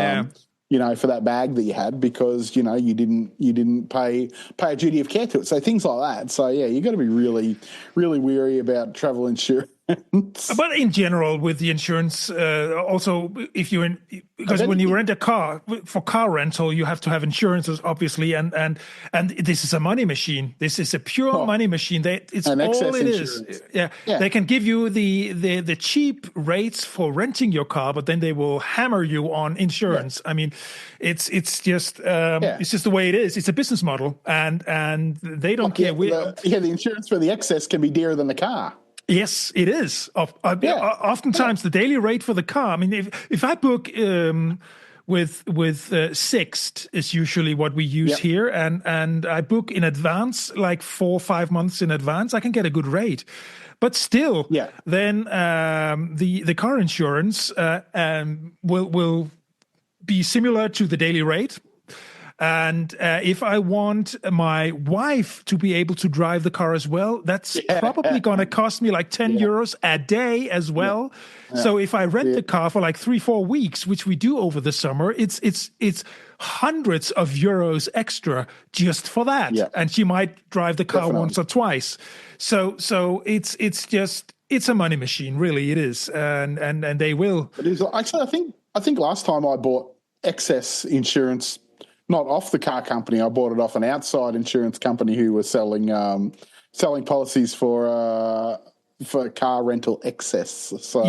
for that bag that you had because you didn't pay a duty of care to it. So things like that. So you got to be really, really wary about travel insurance. But in general, with the insurance, also if you're because when you rent a car for car rental, you have to have insurances, obviously, and this is a money machine. This is a pure money machine. It's all it is. Yeah, they can give you the cheap rates for renting your car, but then they will hammer you on insurance. I mean, it's just the way it is. It's a business model, and they don't care. The insurance for the excess can be dearer than the car. Yes, it is. Oftentimes, the daily rate for the car. I mean, if I book with Sixt is usually what we use here, and I book in advance, like 4 or 5 months in advance, I can get a good rate. But still, then the car insurance will be similar to the daily rate. And if I want my wife to be able to drive the car as well, that's probably going to cost me like 10 euros a day as well. So if I rent the car for like 3-4 weeks, which we do over the summer, it's hundreds of euros extra just for that. And she might drive the car once or twice. So it's a money machine, really. It is, and they will. It is. Actually, I think last time I bought excess insurance, not off the car company, I bought it off an outside insurance company who was selling policies for car rental excess. So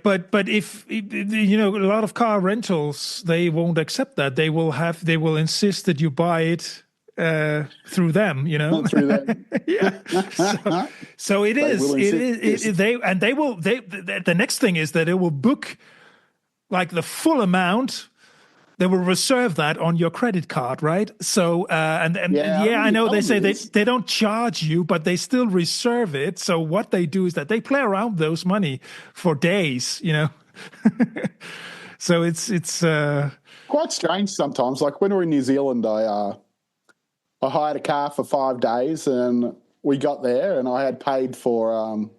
but if a lot of car rentals, they won't accept that. They will insist that you buy it through them, Not through that. Yeah. So it They is. will It insist. is. They will. The next thing is that it will book like the full amount. They will reserve that on your credit card, right? So and Yeah, I know they told me say this. they don't charge you, but they still reserve it. So what they do is that they play around with those money for days, So it's Quite strange sometimes. Like when we were in New Zealand, I hired a car for 5 days, and we got there, and I had paid for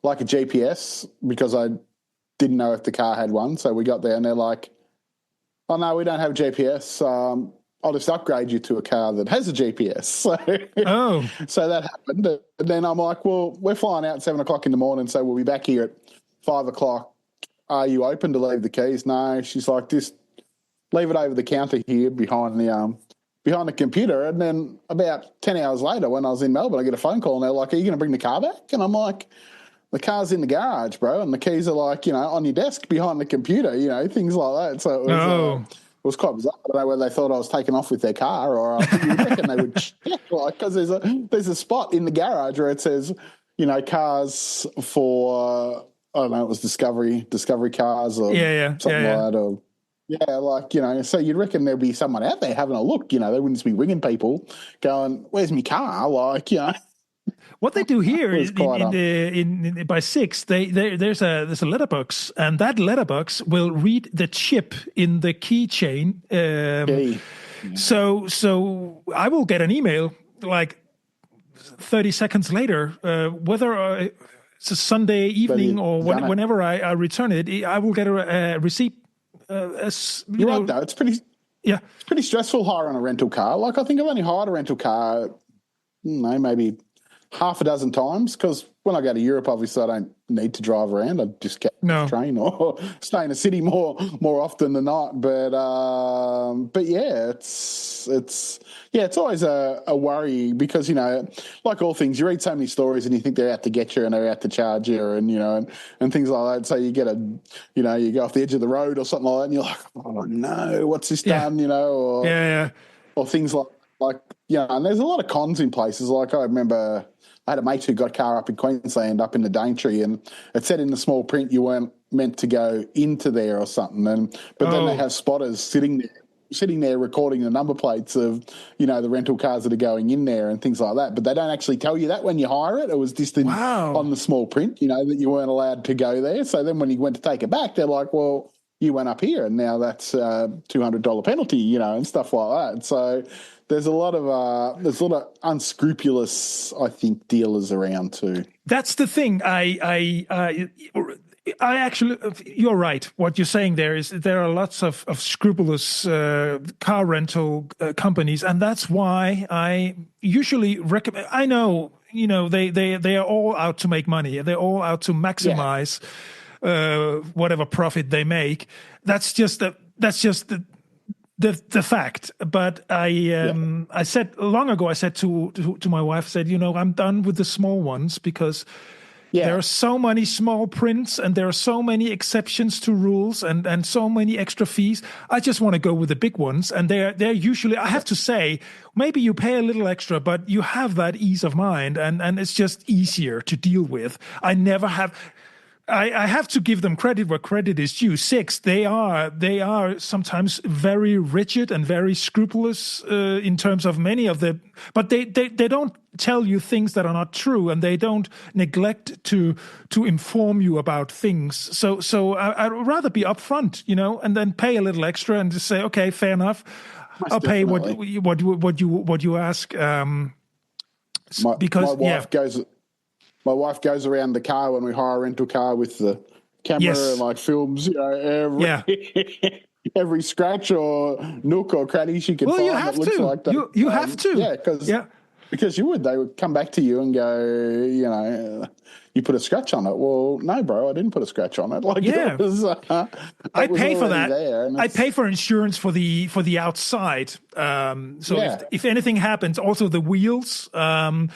like a GPS because I didn't know if the car had one. So we got there, and they're like, "Oh no, we don't have a GPS. I'll just upgrade you to a car that has a GPS." So that happened, and then I'm like, "Well, we're flying out at 7 o'clock in the morning, so we'll be back here at 5 o'clock. Are you open to leave the keys?" No. She's like, "Just leave it over the counter here behind the computer." And then about 10 hours later, when I was in Melbourne, I get a phone call, and they're like, "Are you going to bring the car back?" And I'm like, "The car's in the garage, bro, and the keys are like, on your desk behind the computer, things like that." So it was quite bizarre. I don't know whether they thought I was taking off with their car, or you reckon they would check, because there's a spot in the garage where it says, cars for, I don't know, it was Discovery cars or something like that, or so you'd reckon there'd be someone out there having a look. They wouldn't just be ringing people, going, "Where's my car?" What they do here is by 6, there's a letterbox, and that letterbox will read the chip in the keychain. So I will get an email like 30 seconds later, whether it's a Sunday evening or whenever I return it, I will get a receipt. You're right, though. It's pretty stressful hiring a rental car. Like, I think I've only hired a rental car, maybe half a dozen times, because when I go to Europe, obviously I don't need to drive around. I just get the train or stay in a city more often than not. But yeah, it's always a worry, because like all things, you read so many stories and you think they're out to get you and they're out to charge you, and and things like that. So you get you go off the edge of the road or something like that, and you're like, "Oh no, what's this done?" Or things like and there's a lot of cons in places. Like, I remember I had a mate who got a car up in Queensland, up in the Daintree, and it said in the small print you weren't meant to go into there or something. But then they have spotters sitting there recording the number plates of, the rental cars that are going in there and things like that. But they don't actually tell you that when you hire it. It was just on the small print, that you weren't allowed to go there. So then when you went to take it back, they're like, "Well, you went up here, and now that's a $200 penalty," and stuff like that. So there's a lot of unscrupulous, I think, dealers around too. That's the thing. I actually, you're right. What you're saying there is there are lots of scrupulous car rental companies, and that's why I usually recommend. I know, they are all out to make money. They're all out to maximize whatever profit they make. That's just the fact. But I said long ago, I said to my wife, I said, I'm done with the small ones, because there are so many small prints, and there are so many exceptions to rules, and so many extra fees. I just want to go with the big ones, and they're usually, I have to say, maybe you pay a little extra, but you have that ease of mind, and it's just easier to deal with. I never have. I have to give them credit where credit is due. 6, they are sometimes very rigid and very scrupulous in terms of many of the, but they don't tell you things that are not true, and they don't neglect to inform you about things. So I'd rather be upfront, and then pay a little extra and just say, okay, fair enough, I'll pay what you ask. My wife goes around the car when we hire a rental car with the camera and films, every scratch or nook or cranny she can find. You have that looks to. like that. You have to. Because they would come back to you and go, you put a scratch on it. Well, no, bro, I didn't put a scratch on it. I pay for that. I pay for insurance for the outside. If anything happens, also the wheels. So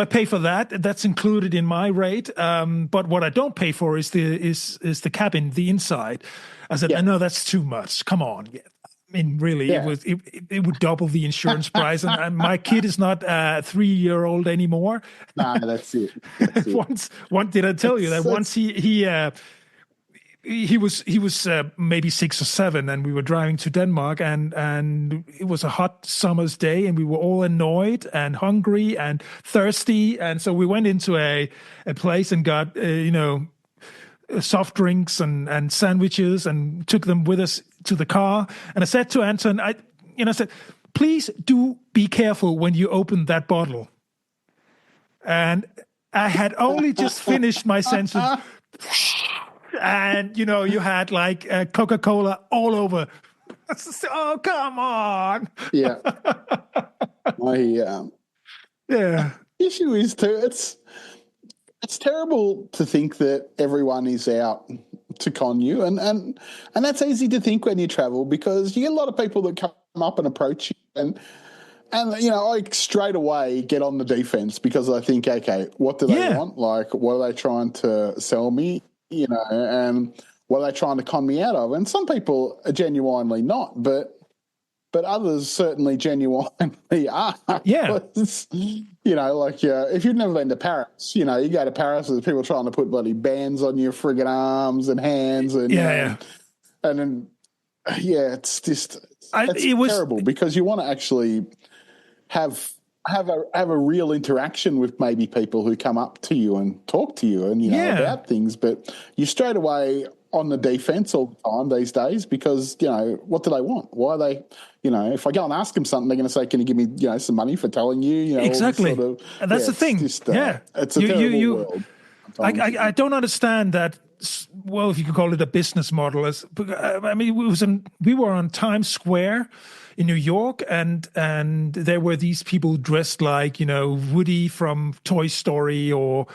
I pay for that. That's included in my rate. But what I don't pay for is the cabin, the inside. I said, no, that's too much. Come on. mean, really, Yeah. it would double the insurance price, and my kid is not a 3-year-old anymore. No, that's it. That's it. Once did I tell you that once That's he was maybe 6 or 7, and we were driving to Denmark, and it was a hot summer's day, and we were all annoyed and hungry and thirsty, and so we went into a place and got soft drinks and sandwiches and took them with us to the car. And I said to Anton, I said, please do be careful when you open that bottle. And I had only just finished my sentence. And, you had like Coca-Cola all over. Oh, come on. Yeah. Yeah. Issue is too, it's terrible to think that everyone is out to con you, and that's easy to think when you travel, because you get a lot of people that come up and approach you, and I straight away get on the defense, because I think, okay, what do they want? Like, what are they trying to sell me? And what are they trying to con me out of? And some people are genuinely not, but others certainly genuinely are. Yeah. If you've never been to Paris, you go to Paris, there's people trying to put bloody bands on your friggin' arms and hands, and and then it's just terrible, because you want to actually have a real interaction with maybe people who come up to you and talk to you and about things, but you straight away on the defense all the time these days, because what do they want? Why are they? If I go and ask them something, they're going to say, "Can you give me some money for telling you?" Exactly, and that's the thing. It's a terrible world. I don't understand that. Well, if you could call it a business model, we were on Times Square in New York, and there were these people dressed like Woody from Toy Story or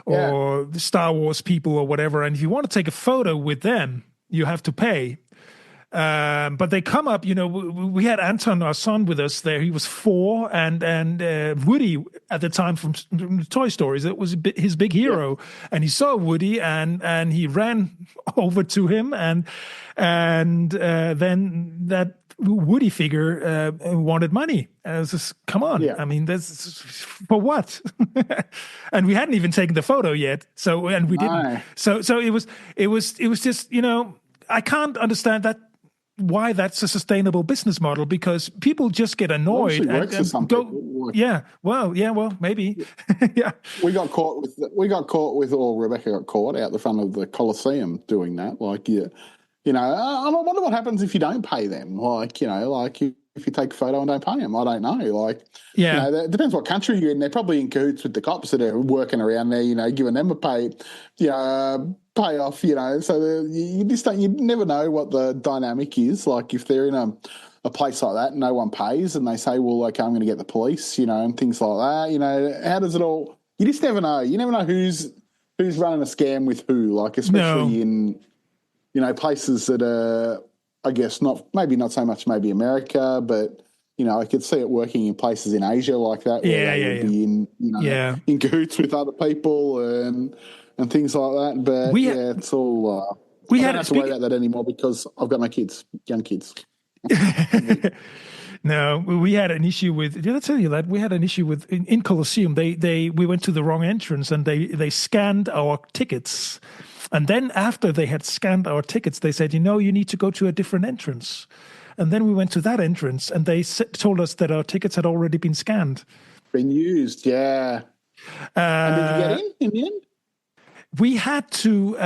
the Star Wars people or whatever. And if you want to take a photo with them, you have to pay. But they come up, we had Anton, our son, with us there. He was 4, and Woody at the time from Toy Stories, it was his big hero. Yeah. And he saw Woody, and he ran over to him, and then that Woody figure wanted money. And I was just, come on. Yeah. I mean, that's for what? And we hadn't even taken the photo yet. So, and we didn't. So it was just, I can't understand that. Why that's a sustainable business model, because people just get annoyed and go. Well, maybe. Yeah. We got caught with, or Rebecca got caught out the front of the Colosseum doing that. I wonder what happens if you don't pay them. If you take a photo and don't pay them, I don't know. It depends what country you're in. They're probably in cahoots with the cops that are working around there, giving them a payoff, so you never know what the dynamic is. Like, if they're in a place like that and no one pays, and they say, well, okay, I'm going to get the police, and things like that, how does it all, you just never know. You never know who's running a scam with who, especially in, places that are, I guess, maybe not so much maybe America, but, I could see it working in places in Asia like that, where they would be in cahoots with other people and things like that. But it's all. I don't have to worry about that anymore, because I've got my kids, young kids. No, we had an issue with. Did I tell you that we had an issue with in Colosseum? We went to the wrong entrance, and they scanned our tickets, and then after they had scanned our tickets, they said, you need to go to a different entrance, and then we went to that entrance, and they told us that our tickets had already been scanned, been used. Yeah. And did you get in the end? We had to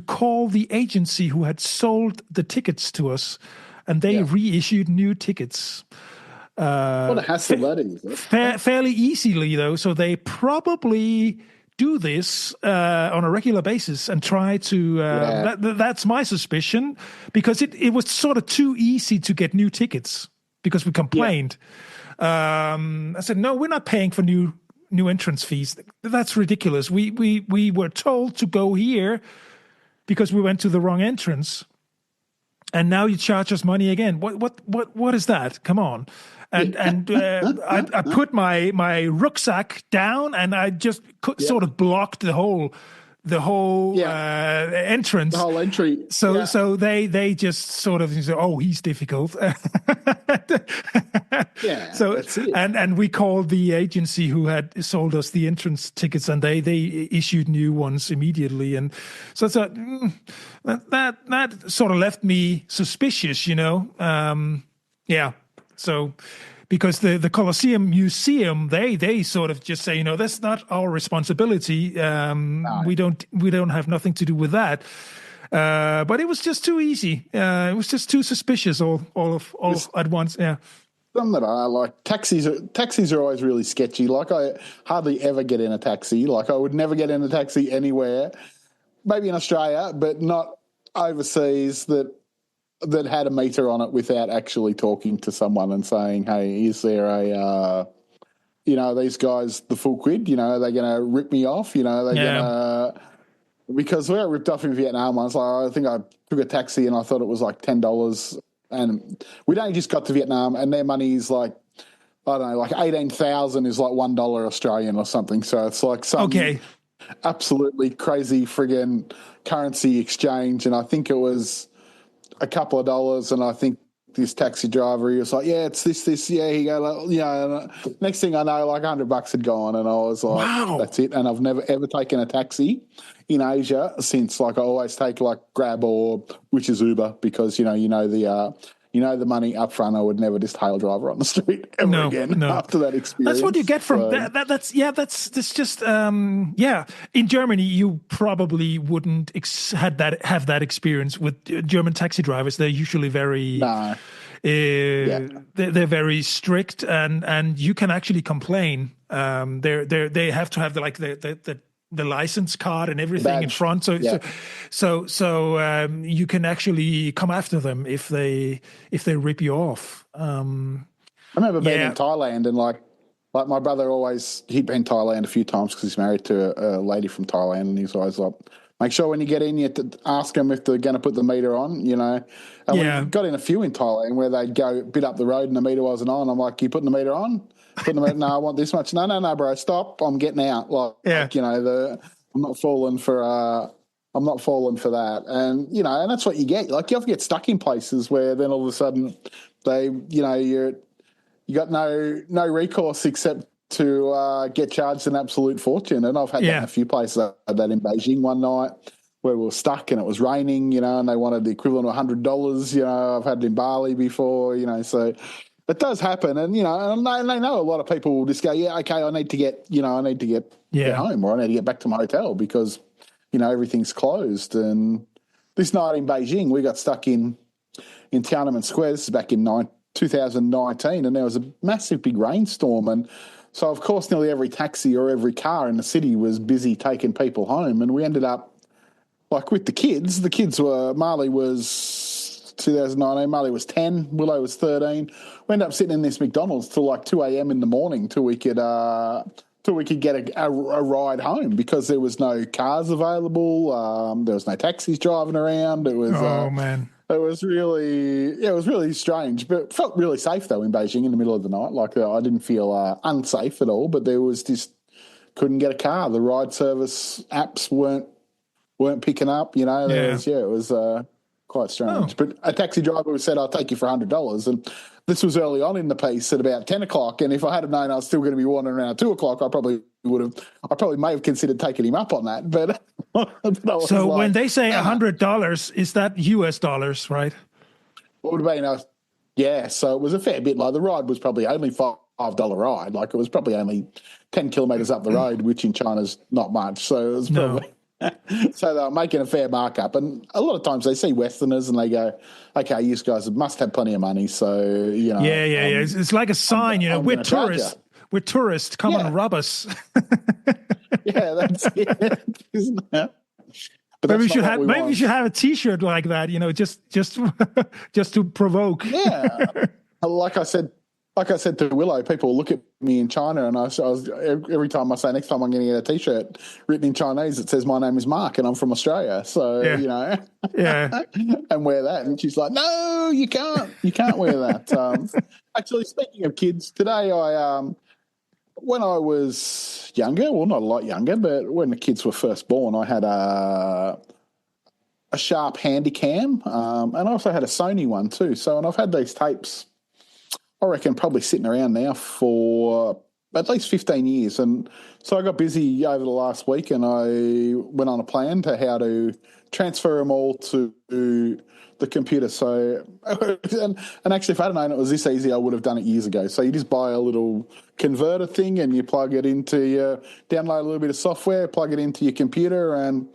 call the agency who had sold the tickets to us, and they reissued new tickets. What a hassle that is. Fairly easily, though, so they probably do this on a regular basis and try to... that's my suspicion, because it was sort of too easy to get new tickets, because we complained. I said, no, we're not paying for new entrance fees. That's ridiculous. We were told to go here because we went to the wrong entrance, and now you charge us money again. What is that? Come on. And I put my rucksack down, and I just sort of blocked the whole the whole entrance. The whole entry. So they just sort of say, "Oh, he's difficult." So that's it. and we called the agency who had sold us the entrance tickets, and they issued new ones immediately. And so it's that sort of left me suspicious, you know. So because the Colosseum Museum, they sort of just say, you know, that's not our responsibility. No. We don't have nothing to do with that. But it was just too easy. It was just too suspicious all at once. Yeah. Some that I like. Taxis are always really sketchy. Like, I hardly ever get in a taxi. Like, I would never get in a taxi anywhere. Maybe in Australia, but not overseas that had a meter on it without actually talking to someone and saying, hey, is there a, these guys, the full quid, are they going to rip me off? They're going to, because we got ripped off in Vietnam once. Like, I think I took a taxi and I thought it was like $10. And we'd only just got to Vietnam and their money is like, I don't know, like 18,000 is like $1 Australian or something. So it's like some absolutely crazy friggin' currency exchange. And I think it was a couple of dollars, and I think this taxi driver, he was like, yeah, it's this, yeah, he go, next thing I know, like $100 had gone, and I was like, wow, that's it. And I've never ever taken a taxi in Asia since. Like, I always take like Grab which is Uber, because the money up front. I would never just hail a driver on the street ever again after that experience. That's what you get from that's just In Germany, you probably wouldn't have that experience with German taxi drivers. They're usually very they're very strict, and you can actually complain. They have to have the license card and everything in front. So you can actually come after them if they rip you off. I remember being in Thailand, and like my brother he'd been in Thailand a few times because he's married to a lady from Thailand, and he's always like, make sure when you get in, you have to ask them if they're going to put the meter on, And we got in a few in Thailand where they'd go a bit up the road and the meter wasn't on. I'm like, you putting the meter on? No, I want this much. No, bro, stop! I'm getting out. I'm not falling for that. And and that's what you get. Like, you often get stuck in places where then all of a sudden you got no recourse except to get charged an absolute fortune. And I've had that in a few places. I had that in Beijing one night where we were stuck and it was raining, and they wanted the equivalent of $100. I've had it in Bali before, so. It does happen, and and they know a lot of people will just go, yeah, okay, I need to get get home, or I need to get back to my hotel because everything's closed. And this night in Beijing, we got stuck in Tiananmen Square. This is back in 2019, and there was a massive big rainstorm, and so of course nearly every taxi or every car in the city was busy taking people home, and we ended up like with the kids. The kids Marley was 2019, Marley was 10, Willow was 13. We ended up sitting in this McDonald's till like 2 a.m. in the morning till we could get a ride home because there was no cars available. There was no taxis driving around. It was man. It was really strange, but it felt really safe though in Beijing in the middle of the night. Like, I didn't feel unsafe at all, but there was just couldn't get a car. The ride service apps weren't picking up. It was quite strange. But a taxi driver said, I'll take you for $100. And this was early on in the piece at about 10 o'clock. And if I had known I was still going to be wandering around at 2 o'clock, I probably may have considered taking him up on that. But so when they say $100, is that US dollars, right? What would have been so it was a fair bit. Like, the ride was probably only $5 ride. Like, it was probably only 10 kilometres up the road, which in China's not much. So it was probably... So they were making a fair markup, and a lot of times they see Westerners and they go, "Okay, you guys must have plenty of money." So It's like a sign, we're tourists. We're tourists. Come and rob us. That's it, isn't it? But maybe we should have a T-shirt like that, just to provoke. Yeah, like I said to Willow, people look at me in China, and I was every time I say next time I'm going to get a T-shirt written in Chinese, it says my name is Mark and I'm from Australia. So and wear that. And she's like, "No, you can't wear that." Actually, speaking of kids, today when I was younger, well, not a lot younger, but when the kids were first born, I had a Sharp Handycam, and I also had a Sony one too. So, and I've had these tapes, I reckon, probably sitting around now for at least 15 years. And so I got busy over the last week and I went on a plan to how to transfer them all to the computer. So, and actually, if I'd known it was this easy, I would have done it years ago. So you just buy a little converter thing and you plug it into your, download a little bit of software, plug it into your computer, and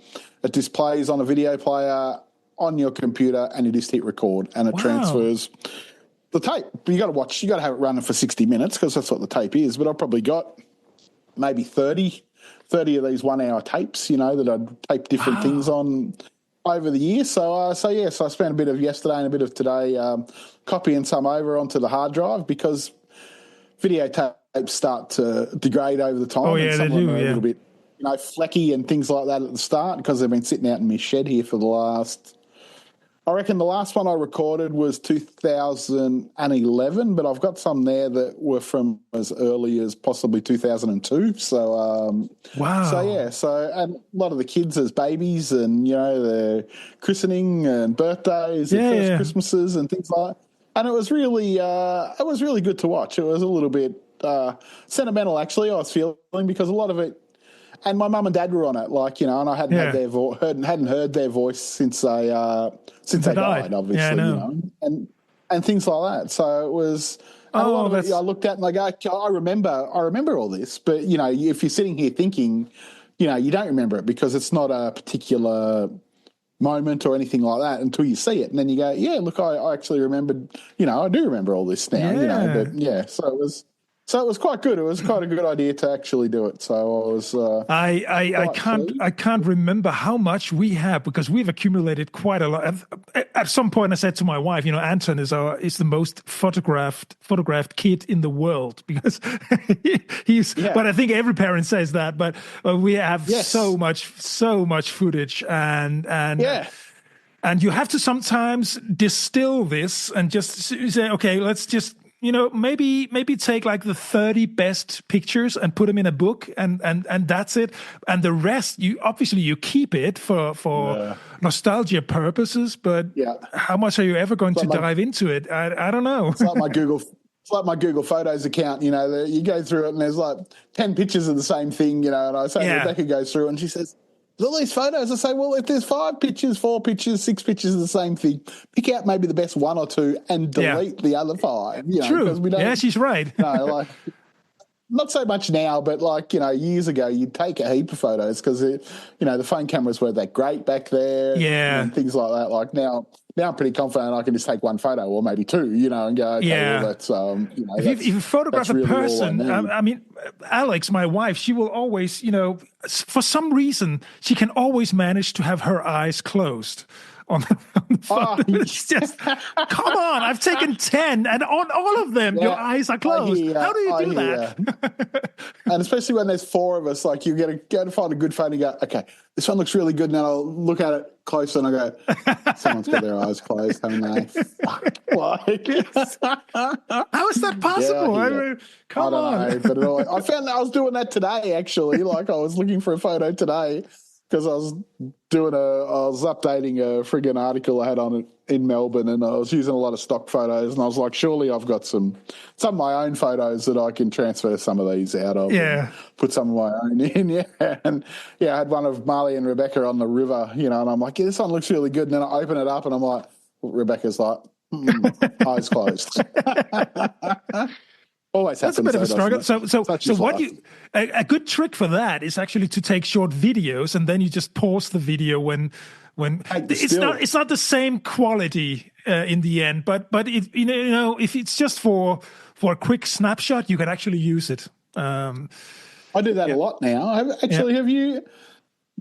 it displays on a video player on your computer, and you just hit record and it transfers the tape. You got to have it running for 60 minutes because that's what the tape is. But I've probably got maybe 30 of these 1 hour tapes, that I'd tape different things on over the years. So I spent a bit of yesterday and a bit of today copying some over onto the hard drive because videotapes start to degrade over the time. Oh, yeah, and some they do, are a little bit, flecky and things like that at the start because they've been sitting out in my shed here for the last, I reckon the last one I recorded was 2011, but I've got some there that were from as early as possibly 2002. So, wow. So, yeah, and a lot of the kids as babies and, their christening and birthdays and first Christmases and things like that. And it was really good to watch. It was a little bit sentimental, actually, I was feeling, because a lot of it, and my mum and dad were on it, and I hadn't hadn't heard their voice since they died, obviously, and things like that. So it was. And a lot of it, I looked at and I go, I remember all this, but if you're sitting here thinking, you don't remember it because it's not a particular moment or anything like that until you see it, and then you go, yeah, look, I actually remembered, I do remember all this now, but so it was quite good. It was quite a good idea to actually do it. So I was. I can't remember how much we have because we've accumulated quite a lot. At some point, I said to my wife, Anton is the most photographed kid in the world because he's. Yeah. But I think every parent says that. But we have so much footage and you have to sometimes distill this and just say, okay, let's just. Maybe take like the 30 best pictures and put them in a book and that's it. And the rest, you keep it for nostalgia purposes, but how much are you ever going to dive into it? I don't know. It's like my Google Photos account, you go through it and there's like 10 pictures of the same thing, and I say Rebecca goes through and she says, there's all these photos. I say, well, if there's 5 pictures, 4 pictures, 6 pictures of the same thing, pick out maybe the best 1 or 2 and delete the other 5. True. We don't, she's right. Not so much now, but years ago, you'd take a heap of photos because the phone cameras were that great back there, and things like that. Like now I'm pretty confident I can just take 1 photo or maybe 2, and go, okay, well, that's if you photograph a person, I mean, Alex, my wife, she will always, for some reason, she can always manage to have her eyes closed. On the photo. It's just, come on, I've taken 10 and on all of them, your eyes are closed. How do you do that? And especially when there's 4 of us, like you get to find a good photo and go, okay, this one looks really good. And then I'll look at it closer and I go, someone's got their eyes closed, haven't they? How is that possible? I mean, come on. I don't know, but I found that I was doing that today, actually. Like I was looking for a photo today. Because I was updating a friggin' article I had on it in Melbourne, and I was using a lot of stock photos, and I was like, surely I've got some of my own photos that I can transfer some of these out of, and put some of my own in, and I had one of Marley and Rebecca on the river, and I'm like, this one looks really good, and then I open it up, and I'm like, Rebecca's like, eyes closed. Always that's happens, a bit of a struggle. So what a good trick for that is actually to take short videos and then you just pause the video when it's not the same quality in the end, but it, if it's just for a quick snapshot, you can actually use it. I do that a lot now. Have you?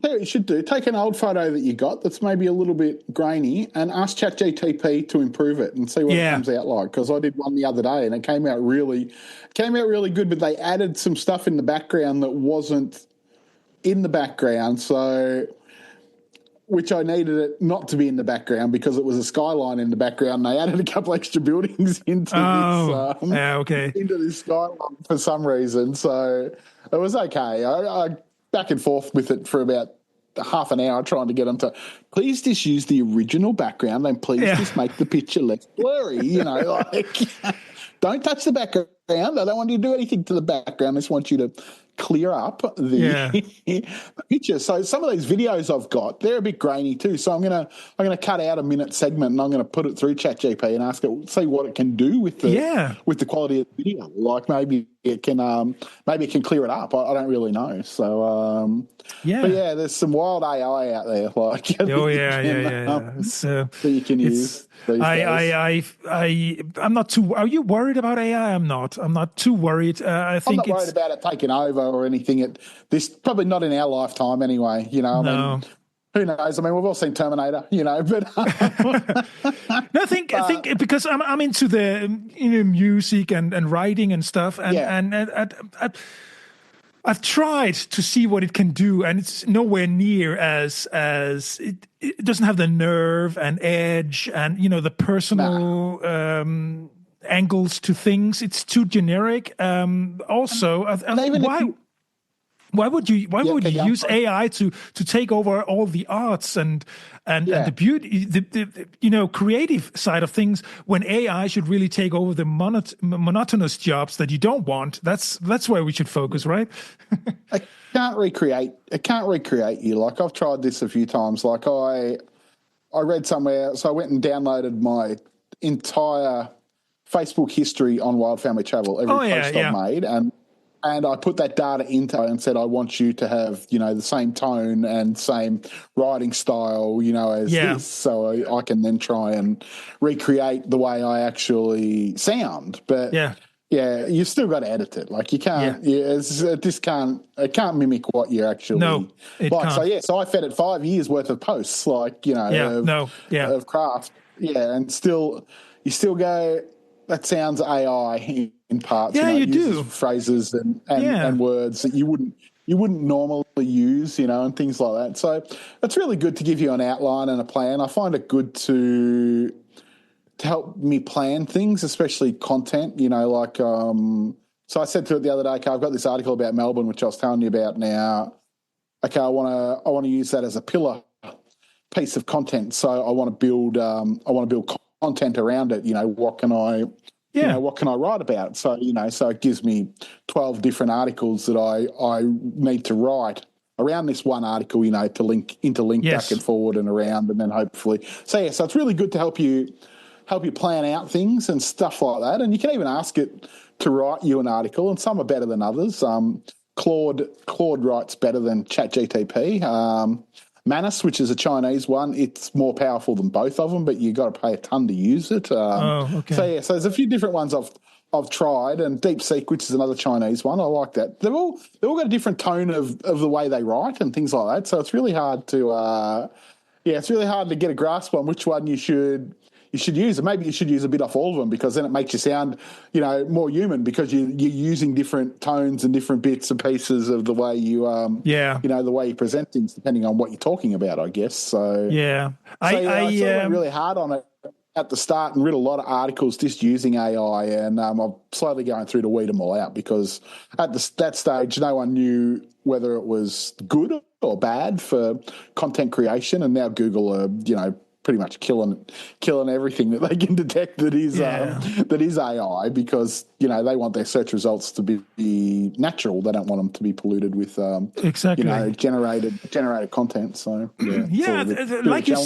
You should take an old photo that you got that's maybe a little bit grainy and ask ChatGPT to improve it and see what it comes out like. Because I did one the other day and it came out really good, but they added some stuff in the background that wasn't in the background. So which I needed it not to be in the background because it was a skyline in the background. And they added a couple extra buildings into into this skyline for some reason. So it was okay. I back and forth with it for about half an hour trying to get them to please just use the original background and please just make the picture less blurry. Don't touch the background. I don't want you to do anything to the background. I just want you to clear up the picture. So some of these videos I've got, they're a bit grainy too. So I'm gonna cut out a minute segment and I'm gonna put it through ChatGPT and ask it, see what it can do with the quality of the video. Like maybe it can clear it up. I don't really know. So but there's some wild AI out there. Like that you can use. I'm not too. Are you worried about AI? I'm not too worried. I think I'm not worried about it taking over or anything. This probably not in our lifetime anyway. I mean, who knows? I mean, we've all seen Terminator. But no, I think because I'm into the music and writing and stuff, and I've tried to see what it can do, and it's nowhere near as it doesn't have the nerve and edge and the personal angles to things. It's too generic. Also, why would you use AI to take over all the arts and the beauty, the creative side of things, when AI should really take over the monotonous jobs that you don't want? That's where we should focus, right? It can't recreate you. Like I've tried this a few times. Like I read somewhere, so I went and downloaded my entire Facebook history on Wild Family Travel, every post I've made, and I put that data into it and said, I want you to have, the same tone and same writing style, as this. So I can then try and recreate the way I actually sound. But you've still got to edit it. Like you can't, it can't mimic what you're actually like. Can't. So I fed it 5 years worth of posts, like, of craft. Yeah. And you still go, that sounds AI in parts. You do phrases and words that you wouldn't normally use, and things like that. So it's really good to give you an outline and a plan. I find it good to help me plan things, especially content. So I said to it the other day, okay, I've got this article about Melbourne, which I was telling you about now. Okay, I want to use that as a pillar piece of content. So I want to build content around it. What can I write about? So, so it gives me 12 different articles that I need to write around this one article, to interlink back and forward and around, and then hopefully. So it's really good to help you plan out things and stuff like that. And you can even ask it to write you an article, and some are better than others. Claude writes better than ChatGPT. Manus, which is a Chinese one, it's more powerful than both of them, but you got to pay a ton to use it. So there's a few different ones I've tried, and DeepSeek, which is another Chinese one, I like that. They've all got a different tone of the way they write and things like that. So it's really hard to get a grasp on which one you should use. And maybe you should use a bit off all of them, because then it makes you sound, more human, because you're using different tones and different bits and pieces of the way you, the way you present things, depending on what you're talking about, I guess. So I went really hard on it at the start and read a lot of articles just using AI, and I'm slowly going through to weed them all out, because at that stage, no one knew whether it was good or bad for content creation, and now Google are, pretty much killing everything that they can detect that is AI, because they want their search results to be natural. They don't want them to be polluted with generated content. So like you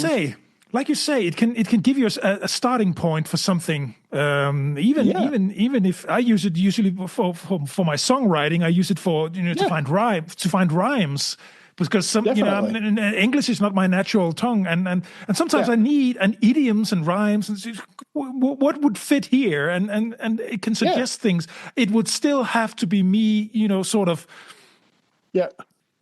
say, it can give you a starting point for something. Even if I use it usually for my songwriting, I use it for to find rhymes. Because English is not my natural tongue, and sometimes I need idioms and rhymes, and what would fit here, and it can suggest things. It would still have to be me, sort of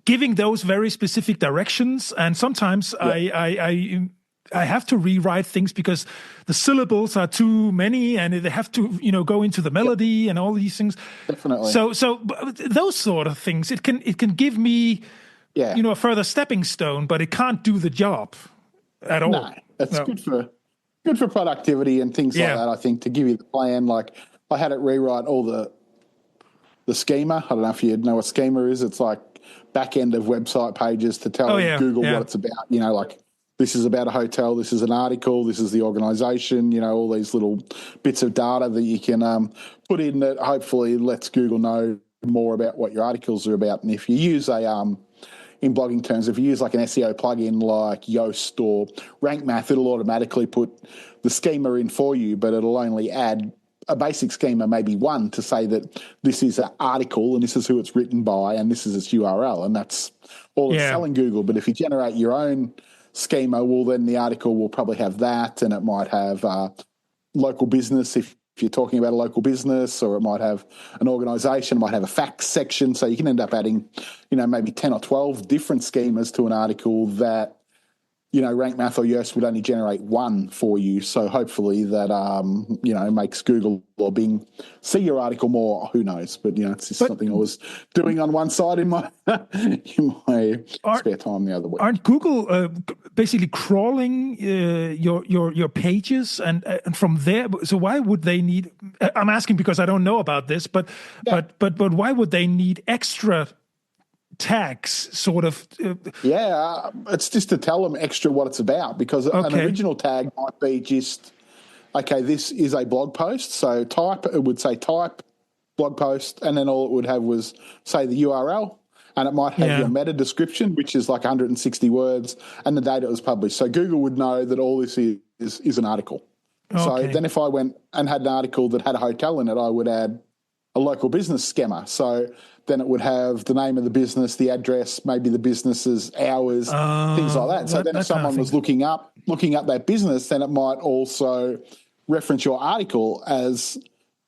giving those very specific directions, and sometimes I have to rewrite things because the syllables are too many, and they have to go into the melody and all these things. Definitely. So those sort of things, it can give me Yeah. a further stepping stone, but it can't do the job at all. No, it's good for productivity and things like that. I think to give you the plan, like I had it rewrite all the schema. I don't know if you know what schema is. It's like back end of website pages to tell Google what it's about. Like this is about a hotel, this is an article, this is the organisation. All these little bits of data that you can put in that hopefully lets Google know more about what your articles are about. And if you use in blogging terms, if you use like an SEO plugin like Yoast or Rank Math, it'll automatically put the schema in for you, but it'll only add a basic schema, maybe one, to say that this is an article and this is who it's written by and this is its URL, and that's all it's telling Google. But if you generate your own schema, well, then the article will probably have that, and it might have local business if you're talking about a local business, or it might have an organisation, it might have a facts section. So you can end up adding, maybe 10 or 12 different schemas to an article that, Rank Math or Yoast would only generate one for you. So hopefully that, makes Google or Bing see your article more. Who knows? But, it's just something I was doing on one side in my spare time the other week. Aren't Google basically crawling your pages and from there? So why would they need? I'm asking because I don't know about this, but why would they need extra tags, sort of? It's just to tell them extra what it's about, because an original tag might be just, okay, this is a blog post. So it would say type blog post, and then all it would have was, say, the URL, and it might have your meta description, which is like 160 words, and the date it was published. So Google would know that all this is an article. So then if I went and had an article that had a hotel in it, I would add a local business schema. So then it would have the name of the business, the address, maybe the business's hours, things like that. So then if someone was looking up that business, then it might also reference your article as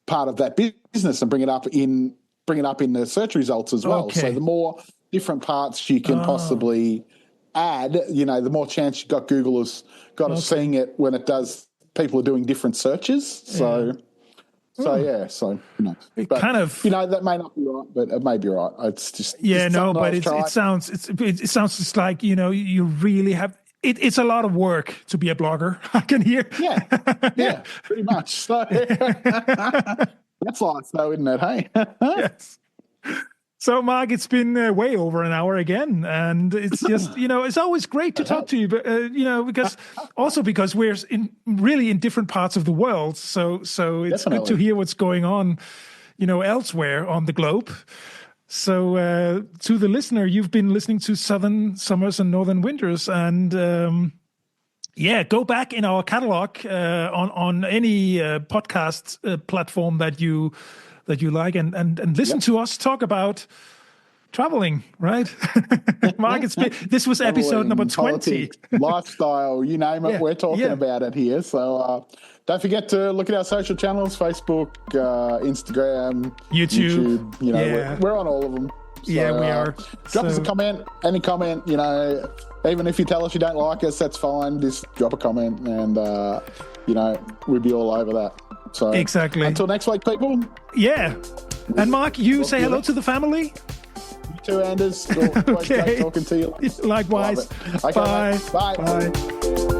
part of that business and bring it up in the search results as well. So the more different parts you can possibly add, the more chance you've got Google has got of seeing it when it does. People are doing different searches. So who knows? But, that may not be right, but it may be right. It's just but it sounds just like you really have. It's a lot of work to be a blogger. I can hear. Yeah, pretty much. So that's life, though, isn't it? Hey. Yes. So, Mark, it's been way over an hour again, and it's just it's always great to talk to you, but because we're in different parts of the world, so it's good to hear what's going on, elsewhere on the globe. So, to the listener, you've been listening to Southern Summers and Northern Winters, and go back in our catalog on any podcast platform that you like, and listen to us talk about traveling, right? Mark, this was episode number 20. Politics, lifestyle, you name it, we're talking about it here. So don't forget to look at our social channels, Facebook, Instagram, YouTube. We're on all of them. So, we are. Drop us a comment, any comment, even if you tell us you don't like us, that's fine. Just drop a comment and, we'd be all over that. So exactly. Until next week, people. Yeah. And Mark, you say hello to the family. You too, Anders. Always great talking to you. Likewise. Okay, Bye. Bye. Bye.